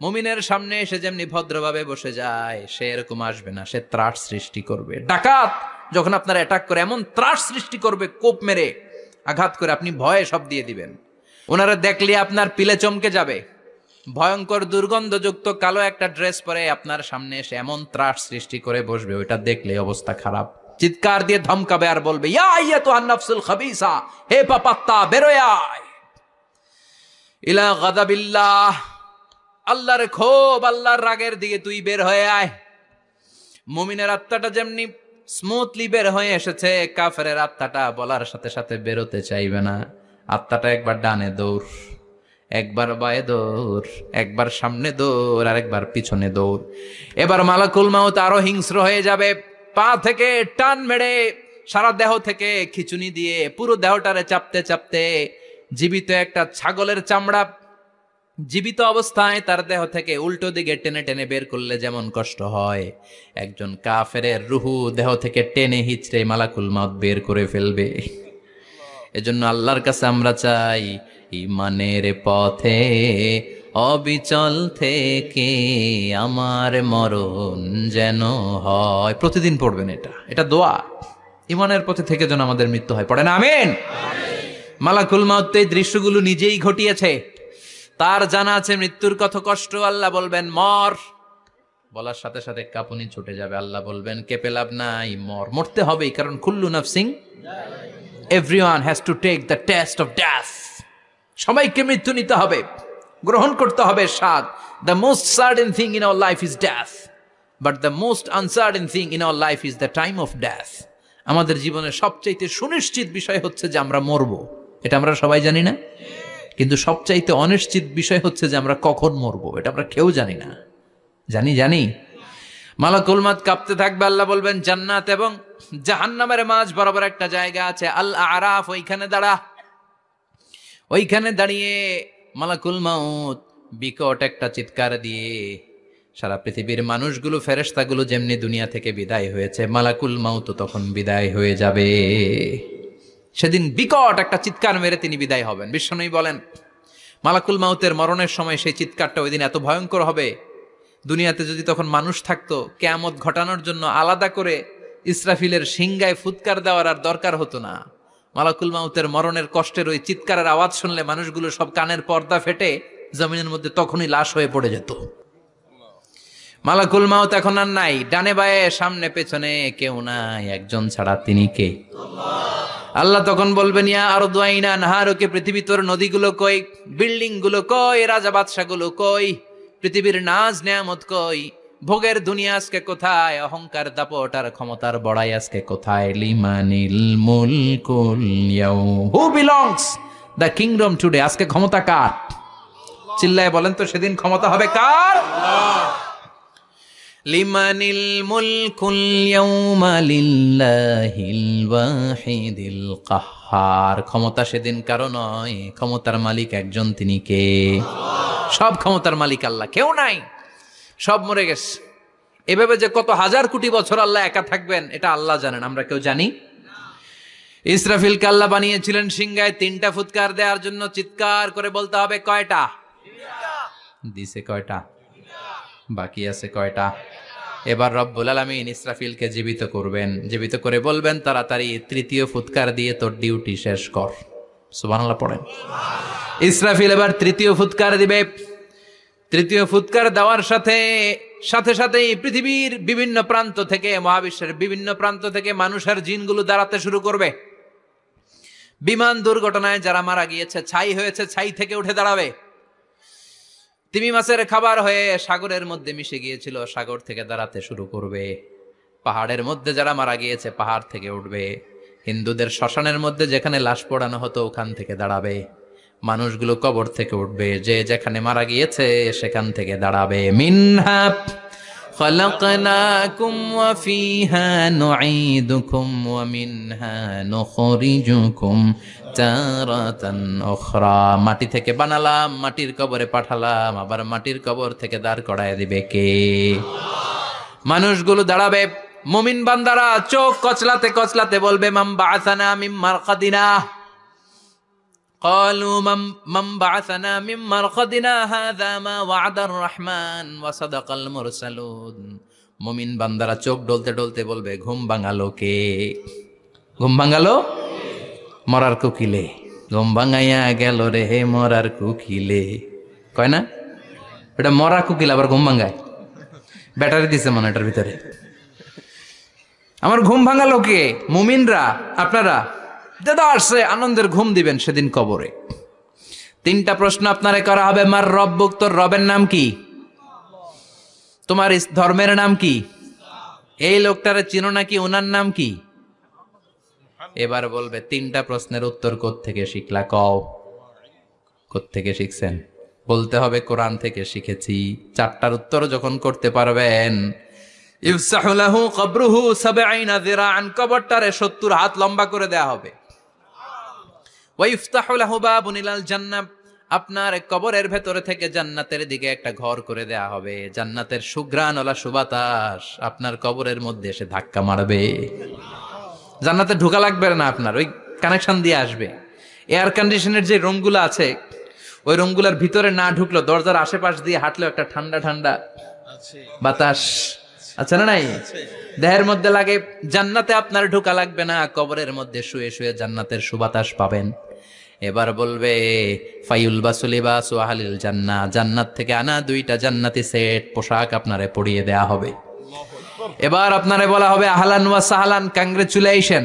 মুমিনের সামনে এসে যেমনি ভদ্রভাবে বসে যায়, সে এরকম আসবে না, সে ত্রাস সৃষ্টি করবে। ডাকাত যখন আপনার অ্যাটাক করে এমন ত্রাস সৃষ্টি করবে, কোপ মেরে আঘাত করে আপনি ভয়ে সব দিয়ে দিবেন। ওনারা দেখলে আপনার পিলে চমকে যাবে। ভয়ঙ্কর দুর্গন্ধযুক্ত কালো একটা ড্রেস পরে আপনার সামনে এসে এমন ত্রাস সৃষ্টি করে বসবে, ওইটা দেখলে অবস্থা খারাপ। চিৎকার দিয়ে ধমকাবে আর বলবে ইয়া আইয়াতুহান নাফসুল খাবিসা, হে পাপাত্তা বেরোয় আয় ইলা গাদাবিল্লাহ, আল্লাহর ক্ষোভ, আল্লাহর রাগের দিকে তুই বের হয়ে আয়। মুমিনের আত্মাটা যেমনি স্মুথলি বের হয়ে এসেছে, কাফেরের আত্মাটা বলার সাথে সাথে বেরোতে চাইবে না। আত্মাটা একবার ডানে দৌড়, একবার বায়ে দৌড়, একবার সামনে দৌড়, আর একবার পিছনে দৌড়। এবার মালাকুল মাউত আরো হিংস্র হয়ে যাবে, পা থেকে টান মেরে সারা দেহ থেকে খিচুনি দিয়ে পুরো দেহটারে চাপতে চাপতে জীবিত একটা ছাগলের চামড়া জীবিত অবস্থায় তার দেহ থেকে উল্টো দিকে টেনে টেনে বের করলে যেমন কষ্ট হয়, একজন কাফেরের রুহু দেহ থেকে টেনে হিচড়ে মালাকুল মাউত বের করে ফেলবে। এজন্য আল্লাহর কাছে আমরা চাই ঈমানের পথে অবিচল থেকে আমার মরণ যেন হয়। প্রতিদিন পড়বেন এটা দোয়া, ঈমানের পথে থেকে যেন আমাদের মৃত্যু হয়। পড়েন আমিন। মালাকুল মাউত এই দৃশ্যগুলো নিজেই ঘটিয়েছে, তার জানা আছে মৃত্যুর কত কষ্ট। আল্লাহ বলবেন মর, বলার সাথে সাথে কাঁপুনি ছুটে যাবে। আল্লাহ বলবেন কেঁপে লাভ নাই, মর, মরতে হবেই, কারণ কুল্লু নাফসিং, everyone has to take the test of death. সবাইকে মৃত্যু নিতে হবে, গ্রহণ করতে হবে স্বাদ। The most certain thing in our life is death, but the most uncertain thing in our life is the time of death. আমাদের জীবনের সবচাইতে সুনিশ্চিত বিষয় হচ্ছে যে আমরা মরবো, এটা আমরা সবাই জানি না, কিন্তু সবচাইতে অনিশ্চিত বিষয় হচ্ছে যে আমরা কখন মরবো, এটা আমরা কেউ জানি না। জানি মালাকুল মাউত কাঁপতে থাকবে। আল্লাহ বলবেন জান্নাত এবং জাহান্নামের মাঝ বরাবর একটা জায়গা আছে, আল আরাফ, ওইখানে দাঁড়া। ওইখানে দাঁড়িয়ে মালাকুল মাউত বিকট একটা চিৎকার দিয়ে সারা পৃথিবীর মানুষগুলো, ফেরেশতাগুলো যেমনি দুনিয়া থেকে বিদায় হয়েছে, মালাকুল মাউত তখন বিদায় হয়ে যাবে। সেদিন বিকট একটা চিৎকার মেরে তিনি বিদায় হবেন। বিশ্বনবী বলেন মালাকুল মাউতের মরণের সময় সেই চিৎকারটা ওই দিন এত ভয়ঙ্কর হবে, দুনিয়াতে যদি তখন মানুষ থাকতো কিয়ামত ঘটানোর জন্য আলাদা করে ইসরাফিলের সিংগায় ফুৎকার দেওয়ার আর দরকার হতো না। মালাকুল মাউতের মরণের কষ্টের ওই চিৎকারের আওয়াজ শুনলে মানুষগুলো সব কানের পর্দা ফেটে জমিনের মধ্যে তখনই লাশ হয়ে পড়ে যেত। মালাকুল মাউত এখন আর নাই, ডানে বায়ে সামনে পেছনে কেউ নাই, একজন ছাড়া তিনি কে? আল্লাহ তখন বলবেন, ইয়া আরদু আইনা নাহারুকে, পৃথিবী তোর নদীগুলো কই, বিল্ডিং গুলো কই, রাজা বাদশা গুলো কই, পৃথিবীর নাজ নেয়ামত কই, ভোগের দুনিয়া আজকে কোথায়, অহংকার দাপট আর ক্ষমতার বড়াই আজকে কোথায়? লিমানিল মুলকুল ইয়াউম, who belongs the kingdom today, আজকে ক্ষমতা কার? চিল্লায় বলেন তো, সেদিন ক্ষমতা হবে কার? লিমানিল মুলকুল ইয়াউমা লিল্লাহিল ওয়াহিদিল কাহ্হার, ক্ষমতা সেদিন কারো নয়, ক্ষমতার মালিক একজন, তিনি কে? সব ক্ষমতার মালিক আল্লাহ, কেউ নাই, সব মরে গেছে। এভাবে যে কত হাজার কোটি বছর আল্লাহ একা থাকবেন এটা আল্লাহ জানেন, আমরা কেউ জানি? ইসরাফিলকে আল্লাহ বানিয়েছিলেন সিংহায় 3টা ফুৎকার দেওয়ার জন্য, চিৎকার করে বলতে হবে কয়টা? দিছে কয়টা? বাকি আছে কয়টা? এবার রব্বুল আলামিন ইসরাফিলকে জীবিত করবেন, জীবিত করে বলবেন তাড়াতাড়ি 3য় ফুৎকার দিয়ে তোর ডিউটি শেষ কর। সুবহানাল্লাহ পড়েন। ইসরাফিল এবার 3য় ফুৎকার দিবে। 3য় ফুৎকার দেওয়ার সাথে সাথেই পৃথিবীর বিভিন্ন প্রান্ত থেকে, মহাবিশ্বের বিভিন্ন প্রান্ত থেকে মানুষের জিনগুলো দাঁড়াতে শুরু করবে। বিমান দুর্ঘটনায় যারা মারা গিয়েছে, ছাই হয়েছে, ছাই থেকে উঠে দাঁড়াবে। তিমি মাছের খাবার হয়ে সাগরের মধ্যে মিশে গিয়েছিল, সাগর থেকে দাঁড়াতে শুরু করবে। পাহাড়ের মধ্যে যারা মারা গিয়েছে, পাহাড় থেকে উঠবে। হিন্দুদের শ্মশানের মধ্যে যেখানে লাশ পোড়ানো হতো, ওখান থেকে দাঁড়াবে। মানুষগুলো কবর থেকে উঠবে, যে যেখানে মারা গিয়েছে সেখান থেকে দাঁড়াবে। মিনহা খালাকনাকুম ওয়া ফিহা নুঈদুকুম ওয়া মিনহা নুখরিজুকুম তারাতান উখরা, মাটি থেকে বানালাম, মাটির কবরে পাঠালাম, আবার মাটির কবর থেকে দাঁড় করায় দিবে কে? মানুষগুলো দাঁড়াবে। মুমিন বান্দারা চোখ কচলাতে কচলাতে বলবে, মান বাআসানা মিন মারকাদিনা, قالوا من بعثنا من مرقدنا هذا ما وعد الرحمن وصدق المرسلون। মুমিন বান্দারা চোখ ডলতে ডলতে বলবে, ঘুম ভাঙালো কে? ঘুম ভাঙালো মরার কোকিলে, ঘুম ভাঙাইয়া গেল রে হে মরার কোকিলে, কয় না? এটা মরা কোকিল আবার ঘুম ভাঙায়, ব্যাটারি দিছে মনে এটার ভিতরে। আমার ঘুম ভাঙালো কে? মুমিনরা, আপনারা দাদা আসছে, আনন্দের ঘুম দিবেন সেদিন কবরে। 3টা প্রশ্ন আপনারে করা হবে। মার রব্বুক, তোর রবের নাম কি? তোমার ধর্মের নাম কি? এই লোকটারে চিনো নাকি, ওনার নাম কি? এবার বলবে 3টা প্রশ্নের উত্তর কোত্থেকে শিখলা, কও কোত্থেকে শিখছেন? বলতে হবে কোরআন থেকে শিখেছি। 4টার উত্তর যখন করতে পারবেন, ইফসাহু লাহু কবরুহু 70 যিরাআন, কবরটারে 70 হাত লম্বা করে দেয়া হবে। ওয়াইফতাহু লাহু বাবুন ইলাল জান্নাহ, আপনার কবরের ভেতরে থেকে জান্নাতের দিকে একটা ঘর করে দেয়া হবে। জান্নাতের সুঘ্রাণওয়ালা সুবাতাস আপনার কবরের মধ্যে এসে ধাক্কা মারবে। জান্নাতে ঢোকা লাগবে না, আপনার ওই কানেকশন দিয়ে আসবে। এয়ার কন্ডিশনের যে রুমগুলো আছে, ওই রুমগুলোর ভিতরে না ঢুকলো, দরজার আশেপাশ দিয়ে হাঁটলেও একটা ঠান্ডা ঠান্ডা বাতাস আছে না নাই? দেহের মধ্যে লাগে। জান্নাতে আপনার ঢোকা লাগবে না, কবরের মধ্যে শুয়ে শুয়ে জান্নাতের সুবাতাস পাবেন। এবার বলবে ফাইউল বাসুলিবাসু আহলিল জান্নাহ, জান্নাত থেকে আনা 2টা জান্নাতি সেট পোশাক আপনারে পরিয়ে দেয়া হবে। এবার আপনারে বলা হবে আহলান ওয়া সাহলান, কংগ্রেচুলেশন,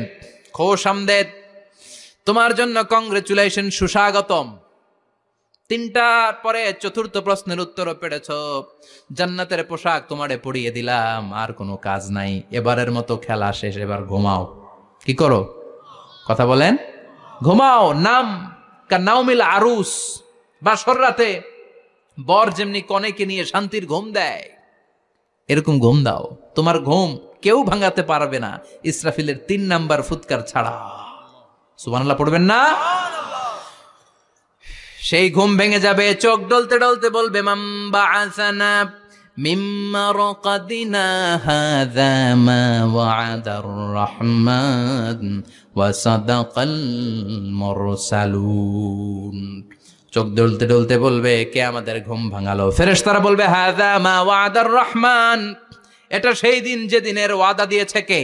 খোশ আমদেদ, তোমার জন্য কংগ্রেচুলেশন, সুস্বাগতম। 3টার পরে 4র্থ প্রশ্নের উত্তরও পেরেছ, জান্নাতের পোশাক তোমারে পরিয়ে দিলাম, আর কোনো কাজ নাই, এবারের মতো খেলা শেষ, এবার ঘুমাও। কি করো? কথা বলেন, ঘুমাও। নাম কানাউমিল আরুস, বাসর রাতে বর যেমনি কনেকে নিয়ে শান্তির ঘুম দেয়, এরকম ঘুম দাও। তোমার ঘুম কেউ ভাঙাতে পারবে না ইসরাফিলের 3 নাম্বার ফুৎকার ছাড়া। সুবহানাল্লাহ পড়বেন না? সেই ঘুম ভেঙে যাবে, চোখ ডলতে ডলতে বলবে, মান বাআসানা মিন মারকাদিনা হাযা মা ওয়া'দার রহমান ওয়া সাদাকাল মুরসালুন। চোখ ডলতে ডলতে বলবে, কে আমাদের ঘুম ভাঙালো? ফেরেশতারা বলবে, হাযা মা ওয়া'দার রহমান, এটা সেই দিন যে দিনের ওয়াদা দিয়েছে কে?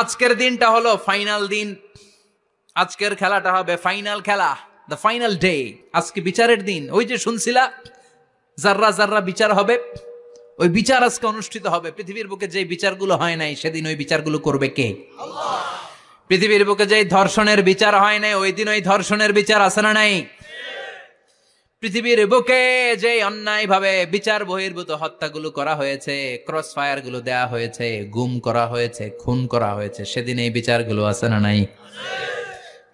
আজকের দিনটা হলো ফাইনাল দিন, আজকের খেলাটা হবে ফাইনাল খেলা, দ্য ফাইনাল ডে। আজকে বিচারের দিন। ওই যে শুনছিলা যাররা যাররা বিচার হবে, ওই বিচার আজকে অনুষ্ঠিত হবে। পৃথিবীর বুকে যে বিচারগুলো হয় নাই সেদিন ওই বিচারগুলো করবে কে? আল্লাহ। পৃথিবীর বুকে যে ধর্ষণের বিচার হয় নাই ওই দিন ওই ধর্ষণের বিচার আছে না নাই? পৃথিবীর বুকে যে অন্যায় ভাবে বিচার বহির্ভূত হত্যাগুলো করা হয়েছে, ক্রস ফায়ার গুলো দেয়া হয়েছে, গুম করা হয়েছে, খুন করা হয়েছে, সেদিন এই বিচারগুলো আছে না নাই?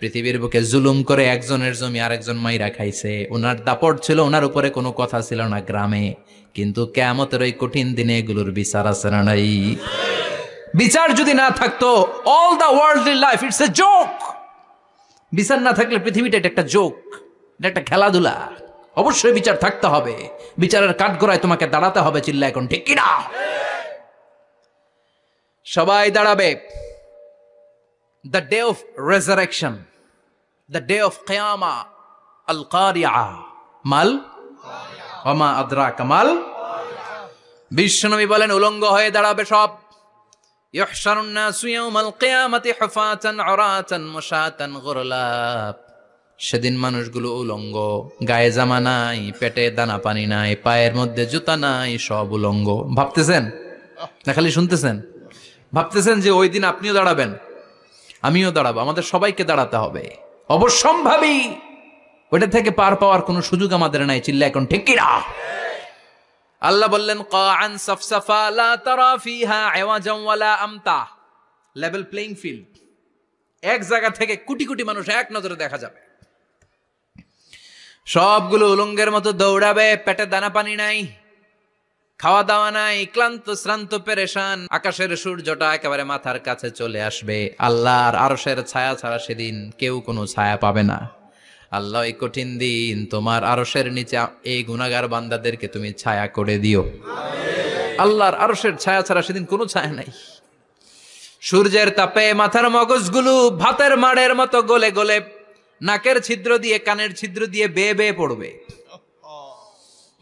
পৃথিবীর বুকে জুলুম করে একজনের জমি আরেকজন মাইরা খাইছে, ওনার দাপট ছিল, ওনার উপরে কোনো কথা ছিল না গ্রামে, কিন্তু কিয়ামতের ওই কঠিন দিনে এগুলোর বিচার আছে না নাই? বিচার যদি না থাকতো, all the worldly life it's a joke. বিচার না থাকলে পৃথিবীটা এটা একটা জোক, এটা একটা খেলাধুলা। অবশ্যই বিচার থাকতে হবে, বিচারের কাঠগড়ায় তোমাকে দাঁড়াতে হবে। চিল্লা এখন ঠিক কিনা? সবাই দাঁড়াবে। The day of resurrection, the day of কিয়ামা, আল কারিয়া মাল ওয়া মা আদরাকা মাল। বিশ্বনবী বলেন উলঙ্গ হয়ে দাঁড়াবে সব। ইহশারুন নাসু ইয়াউমাল কিয়ামাতি হুফাতান উরাতান মুশাতান গুরলা। সেদিন মানুষগুলো উলঙ্গ, গায়ে জামা নাই, পেটে দানা পানি নাই, পায়ের মধ্যে জুতা নাই, সব উলঙ্গ। ভাবতেছেন না খালি শুনতেছেন? ভাবতেছেন যে ওই দিন আপনিও দাঁড়াবেন, আমিও দাঁড়াবো, আমাদের সবাইকে দাঁড়াতে হবে। অবশ্যম্ভাবী, ওটা থেকে পার পাওয়ার কোনো সুযোগ আমাদের নাই। চিল্লা এখন ঠিক কিনা? আল্লাহ বললেন কাআন সাফসাফা লা তারা ফিহা আওয়াজান ওয়ালা আমতা। Level playing field. এক জায়গা থেকে কোটি কোটি মানুষ এক নজরে দেখা যাবে। সবগুলো উলঙ্গের মতো দৌড়াবে, পেটে দানা পানি নাই, খাওয়া দাওয়া নাই, ক্লান্ত শ্রান্ত পেরেশান। আকাশের সূর্যটা একেবারে মাথার কাছে চলে আসবে। আল্লাহর আরশের ছায়া ছাড়া সেদিন কেউ কোনো ছায়া পাবে না। আল্লাহ এই কঠিন দিন তোমার আরশের নিচে এই গুনাহগার বান্দাদেরকে তুমি ছায়া করে দিও। আল্লাহর আরশের ছায়া ছাড়া সেদিন কোনো ছায়া নাই। সূর্যের তাপে মাথার মগজগুলো ভাতের মাড়ের মতো গলে গলে নাকের ছিদ্র দিয়ে কানের ছিদ্র দিয়ে বেয়ে বেয়ে পড়বে।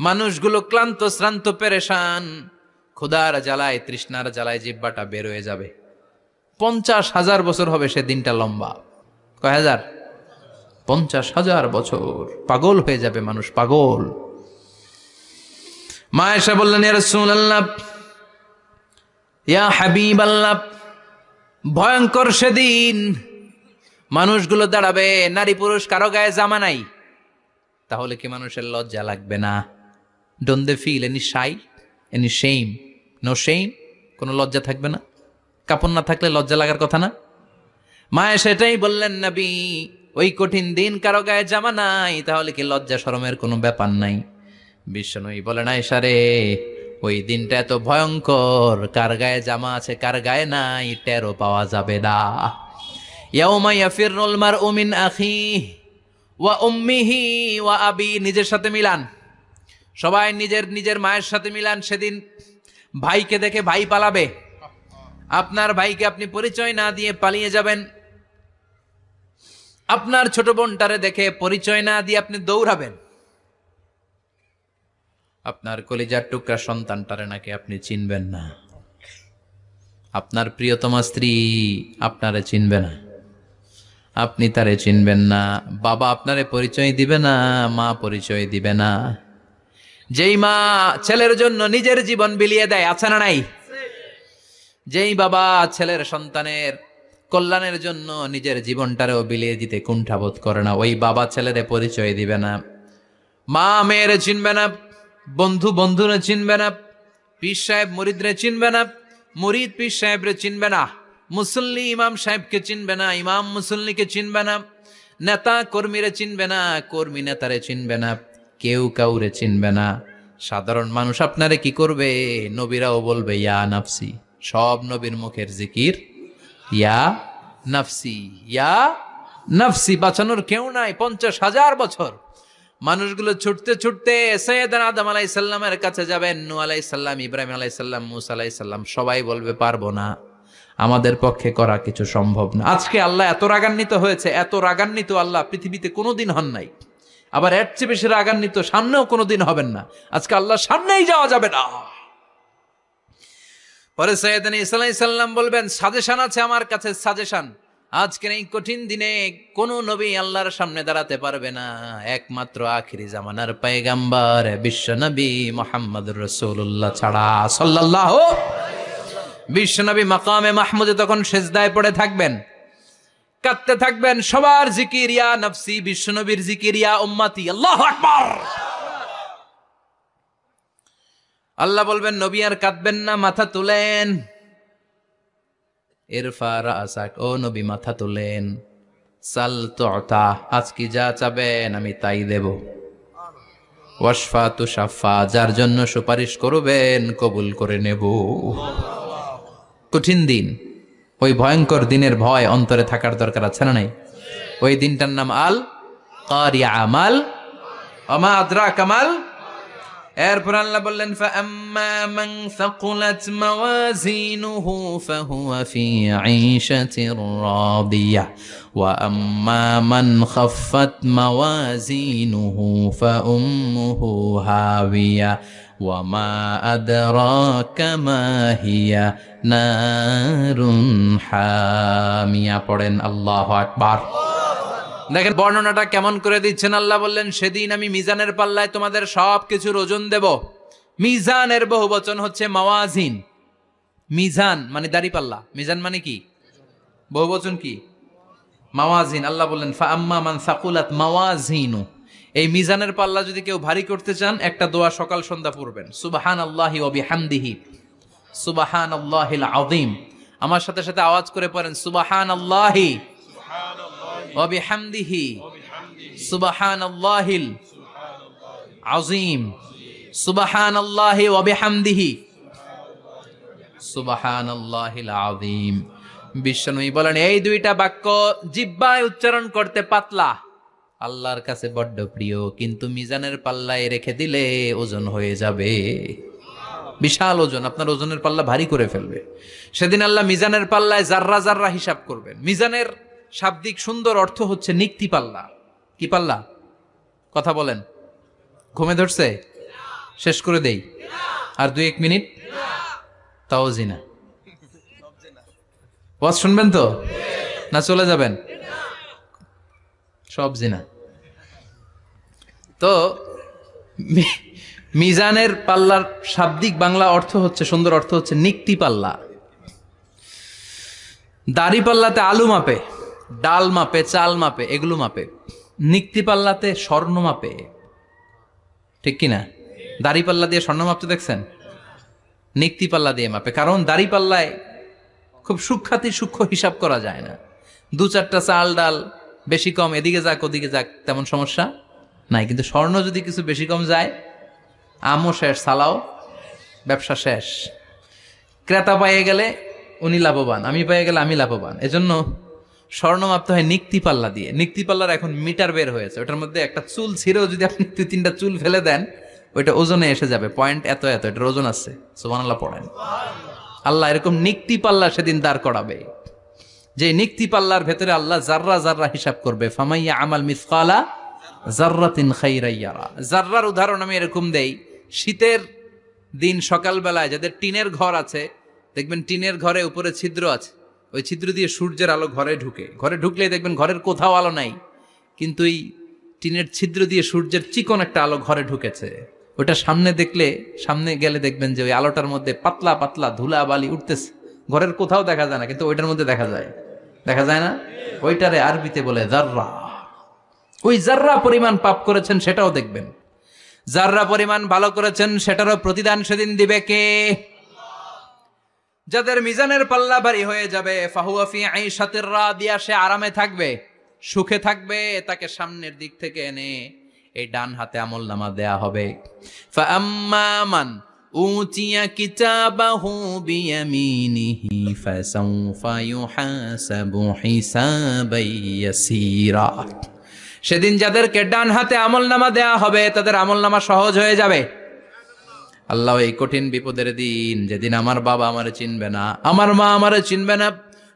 মানুষগুলো ক্লান্ত শ্রান্ত পেরেশান, ক্ষুধার জ্বালায় তৃষ্ণার জ্বালায় জিহ্বাটা বের হয়ে যাবে। 50,000 বছর হবে সে দিনটা লম্বা। কয় হাজার? 50,000 বছর। পাগল হয়ে যাবে মানুষ, পাগল। মা আয়েশা বললেন ইয়া রাসূলুল্লাহ, ইয়া হাবিবাল্লাহ, ভয়ঙ্কর সেদিন মানুষগুলো দাঁড়াবে, নারী পুরুষ কারো গায়ে জামা নাই, তাহলে কি মানুষের লজ্জা লাগবে না? Don't they feel any shy, any shame? No shame. কোনো লজ্জা থাকবে না? কাপড় না থাকলে লজ্জা লাগার কথা না? মায়ে সেটাই বললেন নবী, ওই কঠিন দিন কারো গায়ে জামা নাই, তাহলে কি লজ্জা শরমের কোনো ব্যাপার নাই? বিশ্বনবী বলেন আয়েশা রে, ওই দিনটা এত ভয়ঙ্কর, কার গায়ে জামা আছে কার গায়ে নাই টেরও পাওয়া যাবে না। ইয়াউমা ইয়াফিরুল মারউ মিন আখিহি ওয়া উম্মিহি ওয়া আবি। নিজের সাথে মিলান, সবাই নিজের নিজের মায়ের সাথে মিলান। সেদিন ভাইকে দেখে ভাই পালাবে। আপনার ভাইকে আপনি পরিচয় না দিয়ে পালিয়ে যাবেন। আপনার ছোট বোনটারে দেখে পরিচয় না দিয়ে আপনি দৌড়াবেন। আপনার কলিজার টুকরা সন্তানটারে নাকি আপনি চিনবেন না। আপনার প্রিয়তমা স্ত্রী আপনারে চিনবে না, আপনি তারে চিনবেন না। বাবা আপনারে পরিচয় দিবে না, মা পরিচয় দিবে না। যেই মা ছেলের জন্য নিজের জীবন বিলিয়ে দেয়, আছে না নাই? যেই বাবা ছেলের সন্তানের কল্যাণের জন্য নিজের জীবনটারেও বিলিয়ে দিতে কুণ্ঠাবোধ করে না, ওই বাবা ছেলেরে পরিচয় দিবে না। মা মেয়েরে চিনবে না, বন্ধু বন্ধুরে চিনবে না, পীর সাহেব মুরিদরে চিনবে না, মুরিদ পীর সাহেবরে চিনবে না, মুসল্লি ইমাম সাহেবকে চিনবে না, ইমাম মুসল্লিকে চিনবে না, নেতা কর্মীরে চিনবে না, কর্মী নেতারে চিনবে না, কেউ কাউরে চিনবে না। সাধারণ মানুষ আপনারে কি করবে? নবীরাও বলবে ইয়া নাফসি। সব নবীর মুখের জিকির ইয়া নাফসি, ইয়া নাফসি। বাঁচানোর কেউ নাই। 50,000 বছর মানুষগুলো ছুটতে ছুটতে সৈয়দনা আদম আলাইহিস সালামের কাছে যাবেন। নূহ আলাইহিস সালাম, ইব্রাহিম আলাইহিস সালাম, মূসা আলাইহিস সালাম, সবাই বলবে পারবো না, আমাদের পক্ষে করা কিছু সম্ভব না। আজকে আল্লাহ এত রাগান্বিত হয়েছে, এত রাগান্বিত আল্লাহ পৃথিবীতে কোনোদিন হন নাই। আবার এর চেয়ে বেশি রাগান্বিত সামনেও কোনোদিন হবেন না। আজকে আল্লাহর সামনেই যাওয়া যাবে না। পরে সাইয়েদনা ঈসা আলাইহিস সালাম বলবেন, সাজেশন আছে আমার কাছে, সাজেশন। আজকের এই কঠিন দিনে কোন নবী আল্লাহর সামনে দাঁড়াতে পারবে না, একমাত্র আখিরি জামানার পয়গম্বর বিশ্ব নবী মুহাম্মদুর রাসূলুল্লাহ ছাড়া সাল্লাল্লাহু। বিশ্ব নবী মাকামে মাহমুদে তখন সেজদায় পড়ে থাকবেন, কাঁদতে থাকবেন। সবার জিকির ইয়া নফসি, বিশ্ব নবীর জিকির ইয়া উম্মতি। আল্লাহু আকবার। আল্লাহ বলবেন, নবী আর কাঁদবেন না, মাথা তুলেন। ইরফা রাসাক, ও নবী মাথা তুলেন। সাল তুতা, আজ কি যা চাবেন আমি তাই দেব। ওয়াশফা তুশাফা, যার জন্য সুপারিশ করবেন কবুল করে নেব। কঠিন দিন, ওই ভয়ঙ্কর দিনের ভয় অন্তরে থাকার দরকার আছে না নাই? ওই দিনটার নাম আল কারিয়া, আমাল আমা আদরাকা মাল। এরপর আল্লাহ বললেন, ফাআম্মা মান সাকুলাত মাওয়াজিনুহু ফাহুয়া ফি আইশাতির রাদিয়াহ ওয়া আম্মা মান খাফফাত মাওয়াজিনুহু ফাউম্মুহু হাওিয়া ওয়া মা আদরাকা মা হিয়া নারুন হামিয়া। পড়েন আল্লাহু আকবার। দেখেন বর্ণনাটা কেমন করে দিচ্ছেন আল্লাহ। বললেন, সেদিন আমি মিজানের পাল্লায় তোমাদের সব কিছুর ওজন দেব। মিজানের বহু বচন হচ্ছে মাওয়াজিন। মিজান মানে দাড়ি পাল্লা, মিজান মানে কি? বহু বচন কি? মাওয়াজিন। আল্লাহ বললেন, ফাআম্মা মান সাকুলাত মাওয়াজিনু, এই মিজানের পাল্লা যদি কেউ ভারী করতে চান, একটা দোয়া সকাল সন্ধ্যা পড়বেন, সুবহানাল্লাহি ওয়া বিহামদিহি সুবহানাল্লাহিল আযীম। আমার সাথে সাথে আওয়াজ করে পড়েন, সুবহানাল্লাহি ওয়া বিহামদিহি সুবহানাল্লাহিল আযীম, সুবহানাল্লাহি ওয়া বিহামদিহি সুবহানাল্লাহিল আযীম। বিশ্বনবী বলেন, এই দুইটা বাক্য জিহ্বায় উচ্চারণ করতে পাতলা, আল্লাহর কাছে বড্ড প্রিয়, কিন্তু মিজানের পাল্লায় রেখে দিলে ওজন হয়ে যাবে, বিশাল ওজন, আপনার ওজনের পাল্লা ভারী করে ফেলবে। সেদিন আল্লাহ মিজানের পাল্লায় জাররা জাররা হিসাব করবেন। মিজানের শাব্দিক সুন্দর অর্থ হচ্ছে নিক্তি পাল্লা। কি পাল্লা? কথা বলেন, ঘুমে ধরছে? শেষ করে দেই, আর 2-1 মিনিট। তাও জিনা। ওয়াজ শুনবেন তো না চলে যাবেন? সব জিনা। তো মিজানের পাল্লার শাব্দিক বাংলা অর্থ হচ্ছে, সুন্দর অর্থ হচ্ছে নিক্তি পাল্লা। দাড়ি পাল্লাতে আলু মাপে, ডাল মাপে, চাল মাপে, এগুলো মাপে। নিক্তি পাল্লাতে স্বর্ণ মাপে, ঠিক কিনা? দাড়ি পাল্লা দিয়ে স্বর্ণ মাপতে দেখছেন? নিক্তি পাল্লা দিয়ে মাপে, কারণ দাড়ি পাল্লায় খুব সূক্ষ্ম হিসাব করা যায় না। 2-4টা চাল ডাল বেশি কম এদিকে যাক ওদিকে যাক তেমন সমস্যা নাই, কিন্তু স্বর্ণ যদি কিছু বেশি কম যায়, আমও শেষ, সালাও, ব্যবসা শেষ। ক্রেতা পাইয়ে গেলে উনি লাভবান, আমি পাইয়ে গেলে আমি লাভবান। এজন্য স্বর্ণ মাপতে হয় নিক্তি পাল্লা দিয়ে। নিক্তি পাল্লার এখন মিটার বের হয়েছে, ওটার মধ্যে একটা চুল ছিঁড়েও যদি আপনি 2-3টা চুল ফেলে দেন, ওইটা ওজনে এসে যাবে, পয়েন্ট এত এত, এটার ওজন আছে। সুবহানাল্লাহ পড়েন। আল্লাহ এরকম নিক্তি পাল্লা সেদিন দাঁড় করাবে, যে নিক্তি পাল্লার ভেতরে আল্লাহ জাররা জাররা হিসাব করবে। ফামাইয়া আমাল মিসকালা জাররাতিন খাইরান ইয়ারা। জাররার উদাহরণ আমি এরকম দেই, শীতের দিন সকালবেলায় যাদের টিনের ঘর আছে, দেখবেন টিনের ঘরে উপরে ছিদ্র আছে, ওই ছিদ্র দিয়ে সূর্যের আলো ঘরে ঢুকে। ঘরে ঢুকলেই দেখবেন ঘরের কোথাও আলো নাই, কিন্তু এই টিনের ছিদ্র দিয়ে সূর্যের চিকন একটা আলো ঘরে ঢুকেছে। ওটা সামনে দেখলে, সামনে গেলে দেখবেন যে ওই আলোটার মধ্যে পাতলা পাতলা ধুলা বালি উঠতেছে, ঘরের কোথাও দেখা যায় না, কিন্তু ওইটার মধ্যে দেখা যায়। দেখা যায় না? ওইটারে আরবিতে বলে জাররা। ওই জাররা পরিমাণ পাপ করেছেন সেটাও দেখবেন, জাররা পরিমাণ ভালো করেছেন সেটারও প্রতিদান সেদিন দিবে কে? যাদের মিজানের পাল্লা ভারী হয়ে যাবে, ফাহুয়া ফি আইশাতির রাদিয়া, সে আরামে থাকবে, সুখে থাকবে। তাকে সামনের দিক থেকে এনে এই ডান হাতে আমলনামা দেয়া হবে। ফাআম্মা মান উতিয়া কিতাবাহু বিয়ামিনিহি ফাসাউফা ইউহাসাবু হিসাবান ইয়াসীরা। সেদিন যাদেরকে ডান হাতে আমলনামা দেয়া হবে, তাদের আমলনামা সহজ হয়ে যাবে। আল্লাহ, এই কঠিন বিপদের দিন, যেদিন আমার বাবা আমারে চিনবে না, আমার মা আমারে চিনবে না,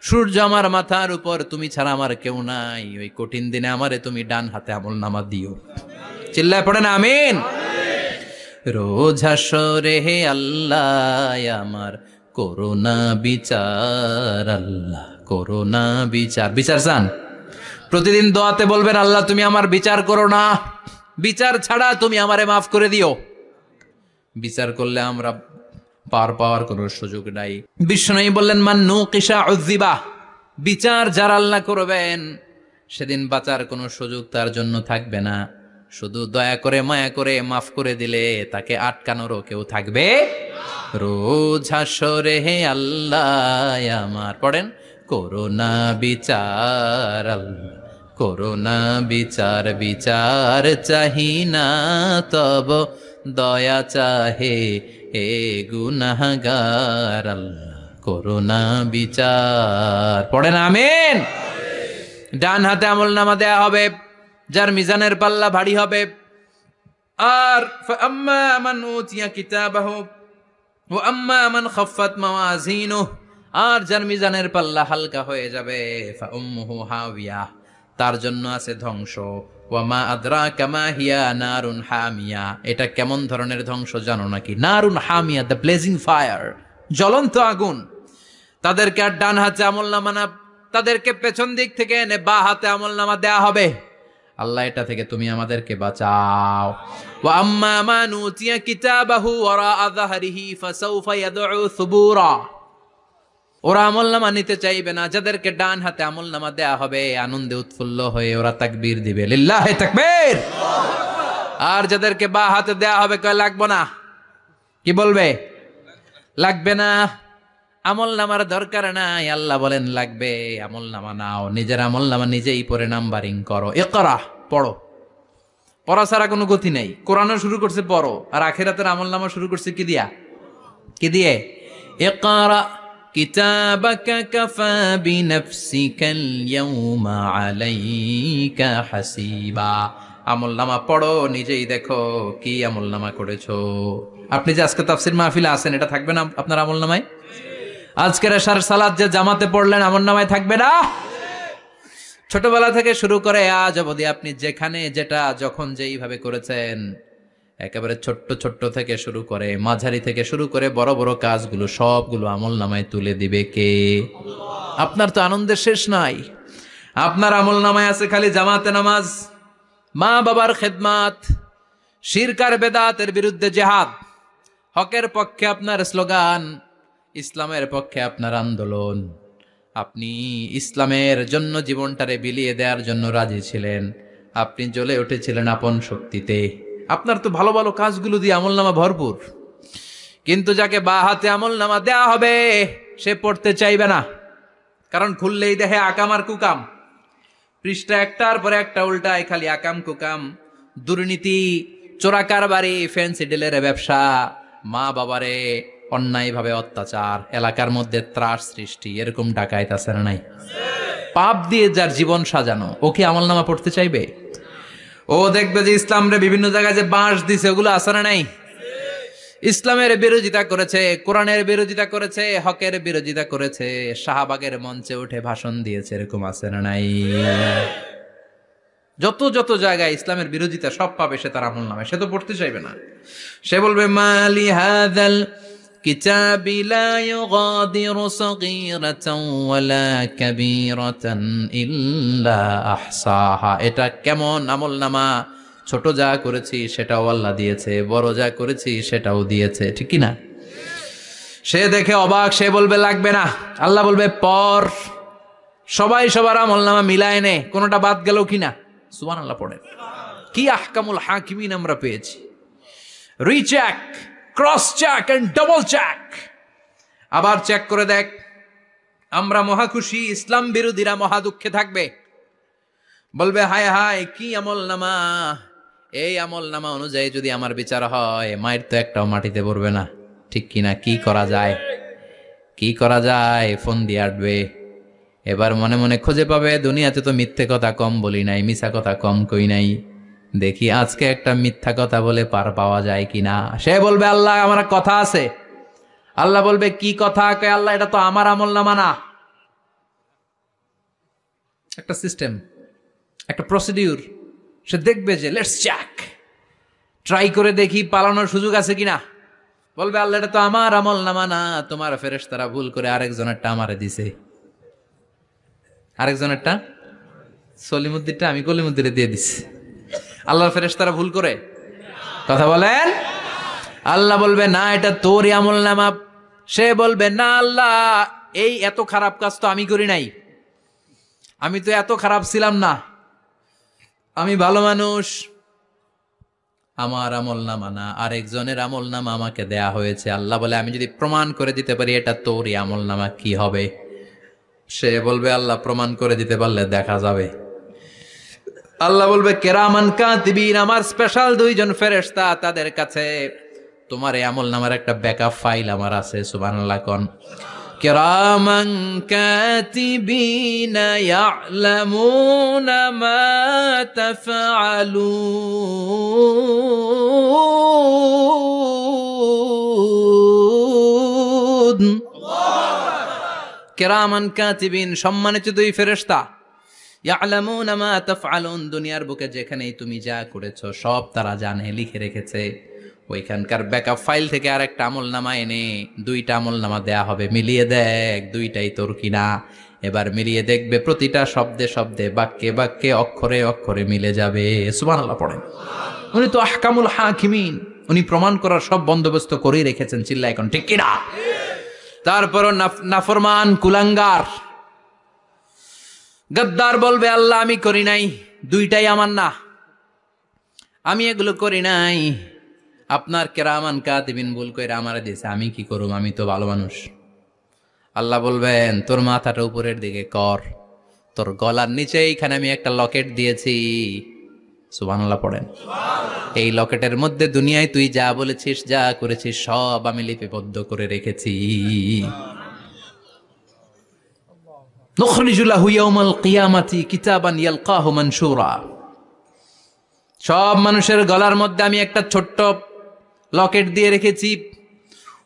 সূর্য আমার মাথার উপর, তুমি ছাড়া আমার কেউ নাই, ওই কঠিন দিনে আমারে তুমি ডান হাতে আমলনামা দিও। চিল্লায় পড়েন আমিন। রোজ হাসরে হে আল্লাহ আমার করোনা বিচার আল্লাহ, করোনা বিচার। বিচার চান? প্রতিদিন দোয়াতে বলবেন, আল্লাহ তুমি আমার বিচার করো না, বিচার ছাড়া তুমি আমারে মাফ করে দিও। বিচার করলে আমরা পার পাওয়ার কোনো সুযোগ নাই। বিশ্বনবী বললেন, মান নুকিশা উযিবা, বিচার যারা আল্লাহ করবেন সেদিন বাঁচার কোনো সুযোগ তার জন্য থাকবে না। শুধু দয়া করে মায়া করে মাফ করে দিলে তাকে আটকানোরও কেউ থাকবে। রোজ হাসরে হে আল্লাহ আমার, পড়েন, করোনা বিচার আল্লাহ, করোনা বিচার, বিচার চাহি না তব দয়া চাহে হে গুনাহগার আল্লাহ, করোনা বিচার। পড়েন আমিন। ডান হাতে আমলনামা দেয়া হবে যার মিজানের পাল্লা ভারী হবে। আর ফাআম্মা মান উতিয়া কিতাবাহু ওয়া আম্মা মান খাফফাত মাওয়াজিনুহু, আর যার মিজানের পাল্লা হালকা হয়ে যাবে, ফাউম্মুহু হাওিয়া, তার জন্য আছে ধ্বংস। ওয়া মা আদরাকা মা হিয়া নারুন হামিয়া, এটা কেমন ধরনের ধ্বংস জানো নাকি? নারুন হামিয়া, দ্য ব্লেজিং ফায়ার, জ্বলন্ত আগুন। তাদেরকে আর ডান হাতে আমলনামা না, তাদেরকে পেছন দিক থেকে এনে বা হাতে আমলনামা দেয়া হবে। আল্লাহ এটা থেকে তুমি আমাদেরকে বাঁচাও। ওয়া আম্মা মান উতিয়া কিতাবাহু ওয়ারাআ যাহরিহি ফাসাউফা ইয়াদউ সুবুরা, ওরা আমলনামা নিতে চাইবে না। যাদেরকে ডান হাতে আমলনামা দেয়া হবে আনন্দে উৎফুল্ল হয়ে ওরা তাকবীর দিবে, লিল্লাহি তাকবীর। আর যাদেরকে বা হাতে দেয়া হবে কয় লাগবে না, কি বলবে? লাগবে না, আমলনামার দরকার নাই। আল্লাহ বলেন লাগবে, আমলনামা নাও, নিজের আমলনামা নিজেই পড়ে নাম্বারিং করো। ইকরা, পড়ো। পড়া ছাড়া কোনো গতি নেই। কোরআনও শুরু করছে পড়ো, আর আখিরাতের আমলনামা শুরু করছে কি দিয়া? কি দিয়ে? ইকরা কিতাবাকা কাফা বিনাফসিকাল ইয়াউমা আলাইকা হাসিবা। আমলনামা পড়ো, নিজেই দেখো কি আমলনামা করেছো। আপনি যে আজকে তাফসীর মাহফিলে আছেন, এটা থাকবে না আপনার আমলনামায়? আজকের এশার সালাত যে জামাতে পড়লেন, আমলনামায় থাকবে না? ছোটবেলা থেকে শুরু করে আজ অবধি আপনি যেখানে যেটা যখন যেইভাবে করেছেন, একেবারে ছোট্ট ছোট্ট থেকে শুরু করে মাঝারি থেকে শুরু করে বড় বড় কাজগুলো সবগুলো আমলনামায় তুলে দিবে কে? আপনার তো আনন্দের শেষ নাই। আপনার আমলনামায় আছে খালি জামাতে নামাজ, মা বাবার খেদমাত, শিরক আর বেদাতের বিরুদ্ধে জিহাদ, হকের পক্ষে আপনার স্লোগান, ইসলামের পক্ষে আপনার আন্দোলন। আপনি ইসলামের জন্য জীবনটারে বিলিয়ে দেওয়ার জন্য রাজি ছিলেন। আপনি জ্বলে উঠেছিলেন আপন শক্তিতে। আপনার তো ভালো ভালো কাজগুলো দিয়ে আমলনামা ভরপুর। কিন্তু যাকে বা হাতে আমলনামা দেয়া হবে সে পড়তে চাইবে না, কারণ খুললেই দেখে আকাম আর কুকাম। পৃষ্ঠা একটার পরে একটা উল্টায় খালি আকাম কুকাম, দুর্নীতি, চোরা কারবারি, ফ্যান্সি ডিলের ব্যবসা, মা বাবারে অন্যায়ভাবে অত্যাচার, এলাকার মধ্যে ত্রাস সৃষ্টি, এরকম ডাকাইত আছে না নাই? পাপ দিয়ে যার জীবন সাজানো, ওকে আমলনামা পড়তে চাইবে? ও দেখবে যে ইসলামরে বিভিন্ন জায়গায় যে বাঁশ দিছে, ওগুলো আছে না নাই? ইসলামের বিরোধিতা করেছে, কোরআনের বিরোধিতা করেছে, হকের বিরোধিতা করেছে, শাহবাগের মঞ্চে উঠে ভাষণ দিয়েছে, এরকম আছে না নাই? যত যত জায়গায় ইসলামের বিরোধিতা সব পাবে সে তার আমলনামায়, সে তো পড়তে চাইবে না। সে বলবে মালি হাযাল কিতাবি লা ইউগাদিরু সগীরাতান ওয়ালা কাবীরাতান ইল্লা আহসাহা। এটা কেমন আমলনামা, ছোট যা করেছি সেটাও আল্লাহ দিয়েছে, বড় যা করেছি সেটাও দিয়েছে, ঠিক কি না? সে দেখে অবাক, সে বলবে লাগবে না। আল্লাহ বলবে পর। সবাই সবার আমলনামা মিলায় নে, কোনোটা বাদ গেল কিনা। সুবহানাল্লাহ পড়েন। কি আহকামুল হাকিমিন আমরা পেয়েছি। Recheck, cross check and double check. আবার চেক করে দেখ। আমরা মহা খুশি, ইসলাম বিরোধীরা মহা দুঃখে থাকবে। বলবে হায় হায় কি আমলনামা, এই আমলনামা অনুযায়ী যদি আমার বিচার হয়, মায়ের তো একটাও মাটিতে পড়বে না, ঠিক কিনা? কি করা যায়, কি করা যায়? ফোন দিয়ে আটবে। এবার মনে মনে খুঁজে পাবে দুনিয়াতে তো মিথ্যে কথা কম বলি নাই, মিছা কথা কম কই নাই, দেখি আজকে একটা মিথ্যা কথা বলে পার পাওয়া যায় কিনা। সে বলবে আল্লাহ আমার কথা আছে। আল্লাহ বলবে কি কথা? কে আল্লাহ এটা তো আমার আমলনামা না। একটা সিস্টেম, একটা প্রসিডিউর। সে দেখবে যে লেটস চেক, ট্রাই করে দেখি পালানোর সুযোগ আছে কিনা। বলবে আল্লাহ এটা তো আমার আমল নামা না, তোমার ফেরেশতারা ভুল করে আরেকজনেরটা আমারে দিছে। আরেকজনেরটা সলিমুদ্দিনটা আমি কলিমুদ্দিনে দিয়ে দিছি। আল্লাহর ফেরেশতারা ভুল করে? কথা বলেন। আল্লাহ বলবে না এটা তোরই আমল নামা। সে বলবে না আল্লাহ, এই এত খারাপ কাজ তো আমি করি নাই, আমি তো এত খারাপ ছিলাম না, আমি ভালো মানুষ। আমার আমল নামা না, আরেকজনের আমল নামা আমাকে দেয়া হয়েছে। আল্লাহ বলে আমি যদি প্রমাণ করে দিতে পারি এটা তোরই আমল নামা, কি হবে? সে বলবে আল্লাহ প্রমাণ করে দিতে পারলে দেখা যাবে। আল্লাহ বলবে কেরামান কাতিবিন, আমার স্পেশাল দুইজন ফেরেশতা, তাদের কাছে তোমার এই আমল নামার একটা ব্যাকআপ ফাইল আমার আছে। সুবহানাল্লাহ কোন। কেরামান কাতিবিন ইয়ালামুনা মা তাফআলুন। কেরামান কাতিবিন, সম্মানিত দুই ফেরেশতা, ইয়ালামুনা মা তাফআলুন, দুনিয়ার বুকে যেখানেই তুমি যা করেছো সব তারা জানে, লিখে রেখেছে। ওইখানকার ব্যাকআপ ফাইল থেকে আরেকটা আমল নামা এনে দুইটা আমল নামা দেয়া হবে, মিলিয়ে দেখ দুইটাই তোর কিনা। এবার মিলিয়ে দেখবে প্রতিটা শব্দে শব্দে, বাক্যে বাক্যে, অক্ষরে অক্ষরে মিলে যাবে। সুবহানাল্লাহ পড়েন। উনি তো আহকামুল হাকিমিন, উনি প্রমাণ করার সব বন্দোবস্ত করেই রেখেছেন। চিল্লা এখন ঠিক কিনা? তারপরও নাফরমান কুলাঙ্গার গদ্দার বলবে আল্লাহ আমি করি নাই, দুইটাই আমার না, আমি এগুলো করি নাই, আপনার কেরামান কাতিবিন ভুল কইরা আমারে দিয়েছে, আমি কি করব, আমি তো ভালো মানুষ। আল্লাহ বলবেন তোর মাথাটা উপরের দিকে কর, তোর গলার নিচে এইখানে আমি একটা লকেট দিয়েছি। সুবহানাল্লাহ পড়েন। এই লকেটের মধ্যে দুনিয়ায় তুই যা বলেছিস যা করেছিস সব আমি লিপিবদ্ধ করে রেখেছি। নুখরিজু লাহু ইয়াওমাল কিয়ামাতি কিতাবান ইয়ালকাহু মানশুরা, সব মানুষের গলার মধ্যে আমি একটা ছোট্ট লকেট দিয়ে রেখেছি।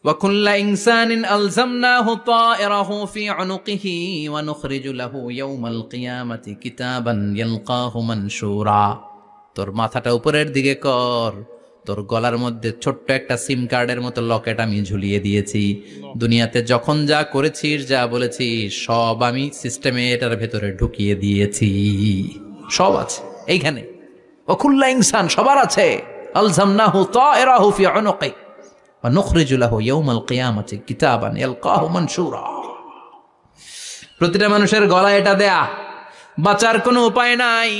ওয়া কুল্লা ইনসানিন আলজামনাহু তায়রাহু ফি উনুকিহি ওয়া নুখরিজু লাহু ইয়াওমাল কিয়ামাতি কিতাবান ইয়ালকাহু মানশুরা। তোর মাথাটা উপরের দিকে কর, তোর গলার মধ্যে ছোট্ট একটা সিম কার্ডের মতো লকেট আমি ঝুলিয়ে দিয়েছি। দুনিয়াতে যখন যা করেছিস যা বলেছিস সব আমি সিস্টেমে এটার ভেতরে ঢুকিয়ে দিয়েছি, সব আছে এইখানে। ওকুল্লা ইনসান, সবার আছে। আলজামনাহু তায়রাহু ফি উনুকি ওয়া নুখরিজু লাহু ইয়াওমাল কিয়ামাতি কিতাবান ইয়ালকাহু মানশুরা। প্রতিটা মানুষের গলায় এটা দেয়া, বাঁচার কোনো উপায় নাই।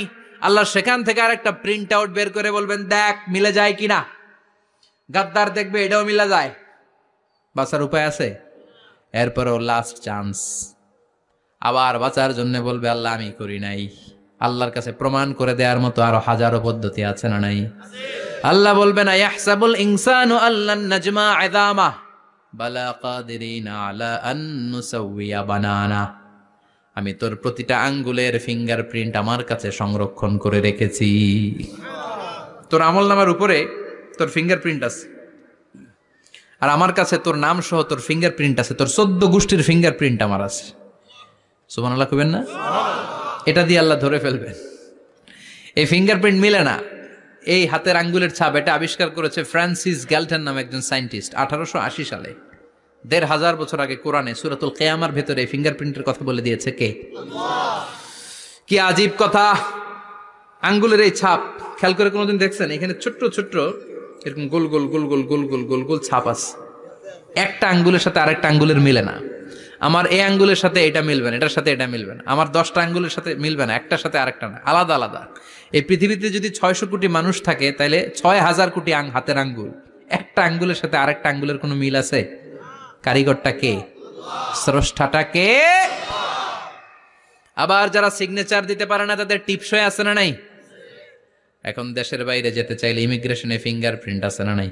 আল্লাহ সেখান থেকে আরেকটা প্রিন্ট আউট বের করে বলবেন দেখ মিলে যায় কিনা। গাদ্দার দেখবে এটাও মিলে যায়, বাঁচার উপায় আছে। এরপরও লাস্ট চান্স, আবার বাঁচার জন্য বলবে আল্লাহ আমি করি নাই। আল্লাহর কাছে প্রমাণ করে দেওয়ার মতো আরো হাজারো পদ্ধতি আছে না নাই? আল্লাহ বলবেন ইয়াহসাবুল ইনসানু আল্লান নাজমা ইযামা বালা কাদিরিনা আলা আন নুসাউইয়া বানানা। আমি তোর প্রতিটা আঙ্গুলের ফিঙ্গারপ্রিন্ট আমার কাছে সংরক্ষণ করে রেখেছি। তোর আমলনামার উপরে তোর ফিঙ্গারপ্রিন্ট আছে, আর আমার কাছে তোর নাম সহ তোর ফিঙ্গারপ্রিন্ট আছে, তোর 14 গোষ্ঠীর ফিঙ্গারপ্রিন্ট আমার আছে। সুবহানাল্লাহ কইবেন না? এটা দিয়ে আল্লাহ ধরে ফেলবেন। এই ফিঙ্গারপ্রিন্ট মিলে না, এই হাতের আঙ্গুলের ছাপ, এটা আবিষ্কার করেছে ফ্রান্সিস গ্যালটন নামে একজন সায়েন্টিস্ট 1880 সালে। 1500 বছর আগে কোরআনে সূরাতুল কিয়ামার ভেতরে ফিঙ্গারপ্রিন্টের কথা বলে দিয়েছে কে? আল্লাহ। কি আজীব কথা! আঙ্গুলের এই ছাপ খেয়াল করে কোনোদিন দেখছেন? এখানে ছোট্ট ছোট্ট এরকম গোল গোল গোল গোল গোল গোল গোল গোল ছাপ আছে। একটা আঙ্গুলের সাথে আরেকটা আঙ্গুলের মিলে না। আমার এই আঙ্গুলের সাথে এটা মিলবে না, এটার সাথে এটা মিলবে না। আমার 10টা আঙ্গুলের সাথে মিলবে না, একটার সাথে আরেকটা না, আলাদা আলাদা। এই পৃথিবীতে যদি 600 কোটি মানুষ থাকে তাহলে 6000 কোটি হাতের আঙ্গুল, একটা আঙ্গুলের সাথে আরেকটা আঙ্গুলের কোনো মিল আছে? কারিগরটা কে? স্রষ্টাটা কে? আবার যারা সিগনেচার দিতে পারে না তাদের টিপসই আছে না নাই? এখন দেশের বাইরে যেতে চাইলে ইমিগ্রেশনে ফিঙ্গারপ্রিন্ট আছে না নাই?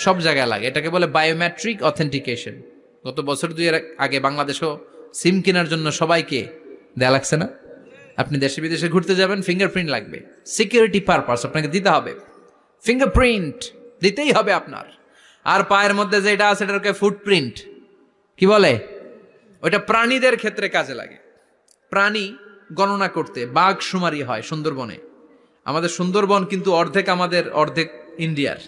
সব জায়গায় লাগে। এটাকে বলে বায়োমেট্রিক অথেন্টিকেশন। গত বছর 2 এর আগে বাংলাদেশও সিম কেনার জন্য সবাইকে দেয়া লাগছে না? আপনি দেশে বিদেশে ঘুরতে যাবেন, ফিঙ্গারপ্রিন্ট লাগবে, সিকিউরিটি পারপাস আপনাকে দিতে হবে। ফিঙ্গারপ্রিন্ট দিতেই হবে আপনার। আর পায়ের মধ্যে যেটা আছে এটাকে ফুটপ্রিন্ট কি বলে? ওইটা প্রাণীদের ক্ষেত্রে কাজে লাগে। প্রাণী গণনা করতে বাঘ শুমারি হয় সুন্দরবনে। আমাদের সুন্দরবন কিন্তু অর্ধেক আমাদের অর্ধেক ইন্ডিয়ার।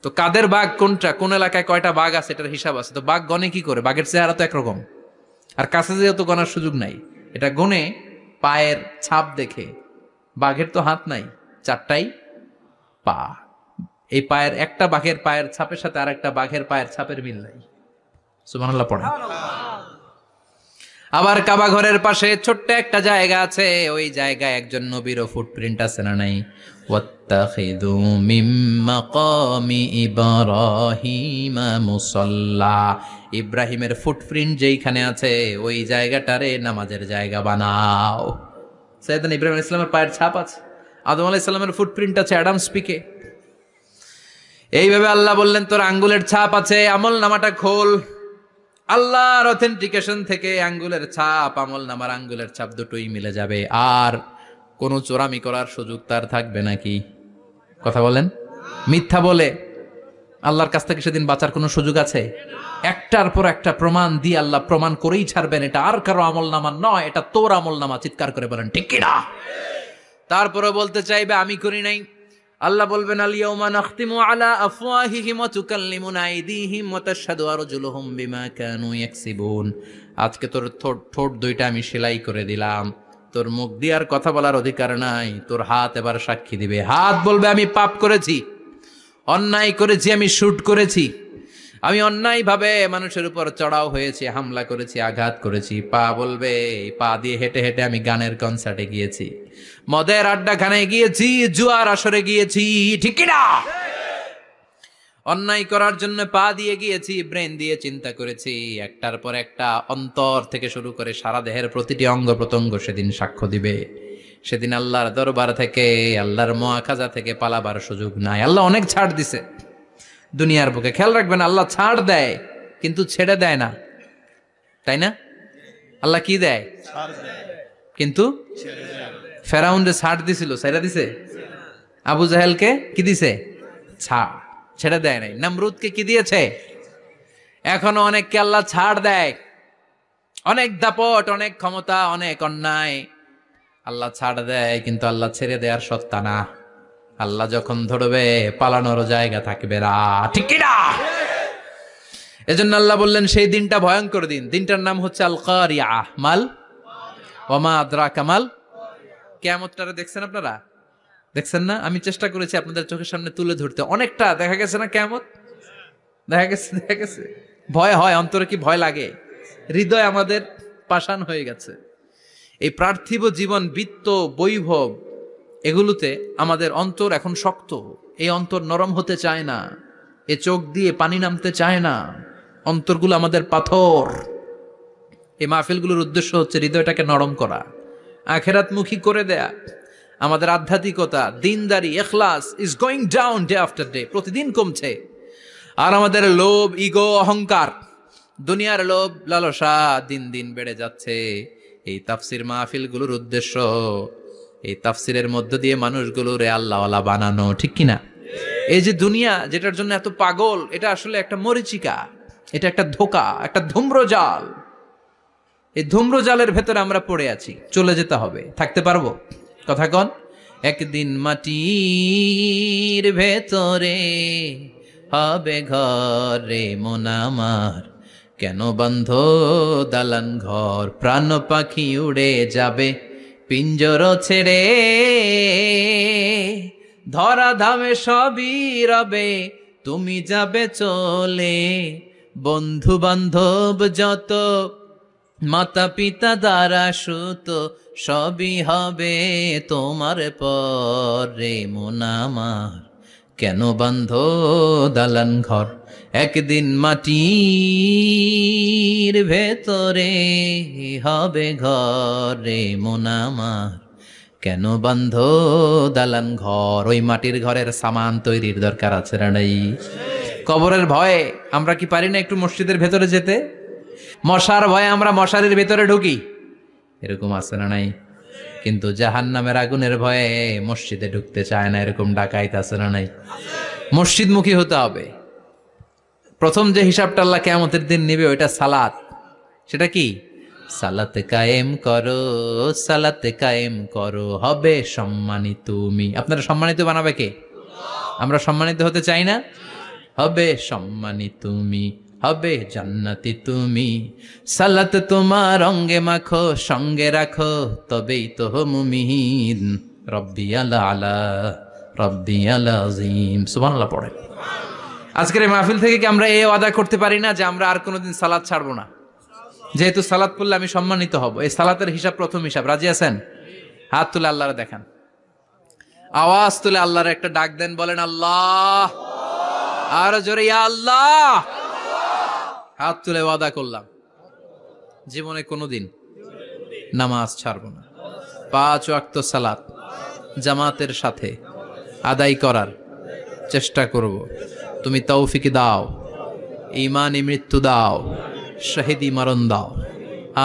তো কাদের বাঘ কোনটা, কোন এলাকায় কয়টা বাঘ আছে এটার হিসাব আছে। তো বাঘ গনে কি করে? বাঘের চেহারা তো একরকম, আর কাছে যেহেতু গনার সুযোগ নাই, এটা গনে পায়ের ছাপ দেখে। বাঘের তো হাত নাই, 4টাই পা। এই পায়ের একটা বাঘের পায়ের ছাপের সাথে আর একটা বাঘের পায়ের ছাপের মিল নাই। সুবহানাল্লাহ পড়ে। আবার কাবা ঘরের পাশে ছোট্ট একটা জায়গা আছে, ওই জায়গায় একজন নবীরও ফুটপ্রিন্ট আছে না নাই? ওয়াত্তাখিযু মিম মাকামি ইব্রাহিমা মুসাল্লা, ইব্রাহিমের ফুটপ্রিন্ট যেইখানে আছে ওই জায়গাটারে নামাজের জায়গা বানাও। সাইয়েদনা ইব্রাহিম আলাইহিস সালামের পায়ের ছাপ আছে, আদম আলাইহিস সালামের ফুটপ্রিন্ট আছে অ্যাডামস পিকে। এইভাবে আল্লাহ বললেন তোর আঙ্গুলের ছাপ আছে, আমল নামাটা খোল। আল্লাহর অথেন্টিকেশন থেকে আঙ্গুলের ছাপ, আমল নামার আঙ্গুলের ছাপ দুটোই মিলে যাবে, আর কোনো চোরামি করার সুযোগ তার থাকবে নাকি? কথা বলেন। মিথ্যা বলে আল্লাহর কাছ থেকে সেদিন বাঁচার কোনো সুযোগ আছে? একটার পর একটা প্রমাণ দিয়ে আল্লাহ প্রমাণ করেই ছাড়বেন, এটা আর কারো আমল নামা নয়, এটা তোর আমল নামা। চিৎকার করে বলেন ঠিক কিনা? তারপরে বলতে চাইবে আমি করি নাই। আল্লাহ বলবেন আল ইয়াউমা নাখতিমু আলা আফওয়াহিহিম ওয়া তুকাল্লিমুনা আইদিহিম ওয়া তাশহাদু আরজুলুহুম বিমা কানু ইয়াকসিবুন। আজকে তোর ঠোঁট দুইটা আমি সেলাই করে দিলাম, তোর মুখ দিয়ে আর কথা বলার অধিকার নাই, তোর হাত এবার সাক্ষী দিবে। হাত বলবে আমি পাপ করেছি, অন্যায় করেছি, আমি শুট করেছি, আমি অন্যায়ভাবে মানুষের উপর চড়াও হয়েছি, হামলা করেছি, আঘাত করেছি। পা বলবে, পা দিয়ে হেঁটে হেঁটে আমি গানের কনসার্টে গিয়েছি, মদের আড্ডাখানায় গিয়েছি, জুয়ার আসরে গিয়েছি, ঠিক কিনা? অন্যায় করার জন্য পা দিয়ে গিয়েছি, ব্রেন দিয়ে চিন্তা করেছি। একটার পর একটা অন্তর থেকে শুরু করে সারা দেহের প্রতিটি অঙ্গ প্রত্যঙ্গ সেদিন সাক্ষ্য দিবে। সেদিন আল্লাহর দরবার থেকে, আল্লাহর মুআখাজা থেকে পালাবার সুযোগ নাই। আল্লাহ অনেক ছাড় দিছে দুনিয়ার বুকে। খেয়াল রাখবেন, আল্লাহ ছাড় দেয় কিন্তু ছেড়ে দেয় না, তাই না? আল্লাহ কি দেয়? কিন্তু ফেরাউনরে ছাড় দিছিল, ছেড়ে দিছে? আবু জাহেলকে কি দিছে? ছাড়, ছেড়ে দেয় নাই। নমরুদকে কি দিয়েছে? এখনো অনেককে আল্লাহ ছাড় দেয়। অনেক দাপট, অনেক ক্ষমতা, অনেক অন্যায় আল্লাহ ছাড় দেয়, কিন্তু আল্লাহ ছেড়ে দেওয়ার সত্তা না। আল্লাহ যখন ধরবে পালানোর জায়গা থাকবে না, ঠিক কিনা? এজন্য আল্লাহ বললেন সেই দিনটা ভয়ঙ্কর দিন। দিনটার নাম হচ্ছে আল কারিয়া। মাল ওয়ামা আদরাকা মাল। কিয়ামতটারে দেখছেন আপনারা? দেখছেন না? আমি চেষ্টা করেছি আপনাদের চোখের সামনে তুলে ধরতে। অনেকটা দেখা গেছে না কিয়ামত? দেখা গেছে। ভয় হয়, অন্তরে কি ভয় লাগে? হৃদয় আমাদের পাষাণ হয়ে গেছে। এই পার্থিব জীবন, বিত্ত, বৈভব, এগুলোতে আমাদের অন্তর এখন শক্ত। এই অন্তর নরম হতে চায় না, এ চোখ দিয়ে পানি নামতে চায় না, অন্তরগুলো আমাদের পাথর। এই মাহফিলগুলোর উদ্দেশ্য হচ্ছে হৃদয়টাকে নরম করা, আখেরাতমুখী করে দেয়া। আমাদের আধ্যাত্মিকতা, দিনদারি, ইখলাস is going down day after day, প্রতিদিন কমছে। আর আমাদের লোভ, ইগো, অহংকার, দুনিয়ার লোভ, লালসা দিন দিন বেড়ে যাচ্ছে। এই তাফসির মাহফিলগুলোর উদ্দেশ্য এই তাফসিরের মধ্য দিয়ে মানুষগুলোরে আল্লাহওয়ালা বানানো, ঠিক কিনা? এই যে দুনিয়া যেটার জন্য এত পাগল, এটা আসলে একটা মরিচিকা, এটা একটা ধোঁকা, একটা ধূম্রজাল। এই ধূম্রজালের ভেতরে আমরা পড়ে আছি, চলে যেতে হবে। থাকতে পারবো? কথা কন। একদিন মাটির ভেতরে হবে ঘরে মন আমার, কেন বন্ধ দালান ঘর, প্রাণ পাখি উড়ে যাবে পিঞ্জর ছেড়ে, ধরা ধামে সবই রবে তুমি যাবে চলে, বন্ধু বান্ধব যত, মাতা পিতা দ্বারা সুত, সবই হবে তোমার পরে মন আমার, কেন বন্ধ দালান ঘর। একদিন মাটির ভেতরে হবে ঘরে মন আমার, কেন বন্ধ দালান ঘর। ওই মাটির ঘরের সামান তৈরির দরকার আছে না নাই? কবরের ভয়ে আমরা কি পারি না একটু মসজিদের ভেতরে যেতে? মশার ভয়ে আমরা মশারির ভেতরে ঢুকি, এরকম আছে না নাই? কিন্তু জাহান্নামের আগুনের ভয়ে মসজিদে ঢুকতে চায় না, এরকম ডাকাইত আছে না নাই? মসজিদমুখী হতে হবে। প্রথম যে হিসাবটা আল্লাহ কিয়ামতের দিন নিবে ওইটা সালাত। সেটা কি? সালাত কায়েম করো, সালাত কায়েম করো, হবে সম্মানিত তুমি। আপনারা সম্মানিত বানাবে কে? আমরা সম্মানিত হতে চাই না? হবে সম্মানী তুমি, হবে জান্নাতি তুমি। সালাত তোমার অঙ্গে মাখো, সঙ্গে রাখো, তবেই তো মুমিন। রব্বি আলা আলা, রব্বি আলা আজিম। সুবহানাল্লাহ পড়ে। আজকের এই মাহফিল থেকে কি আমরা এই ওয়াদা করতে পারি না যে আমরা আর কোনোদিন সালাত ছাড়বো না? যেহেতু সালাত পড়লে আমি সম্মানিত হব, এই সালাতের হিসাব প্রথম হিসাব। রাজি আছেন? হাত তুলে আল্লাহরে দেখান, আওয়াজ তুলে আল্লাহর একটা ডাক দেন, বলেন আল্লাহ। আর জোরে ইয়া আল্লাহ। হাত তুলে ওয়াদা করলাম জীবনে কোনোদিন নামাজ ছাড়ব না। 5 ওয়াক্ত সালাত জামাতের সাথে আদায় করার চেষ্টা করব। তুমি তৌফিক দাও, ঈমানি মৃত্যু দাও, শহীদি মরণ দাও।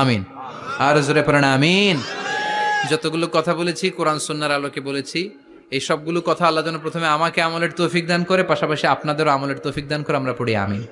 আমিন। আর জোরে পড়েন আমিন। যতগুলো কথা বলেছি কোরআন সুন্নাহর আলোকে বলেছি। এই সবগুলো কথা আল্লাহ যেন প্রথমে আমাকে আমলের তৌফিক দান করে, পাশাপাশি আপনাদেরও আমলের তৌফিক দান করে। আমরা পড়ি আমিন।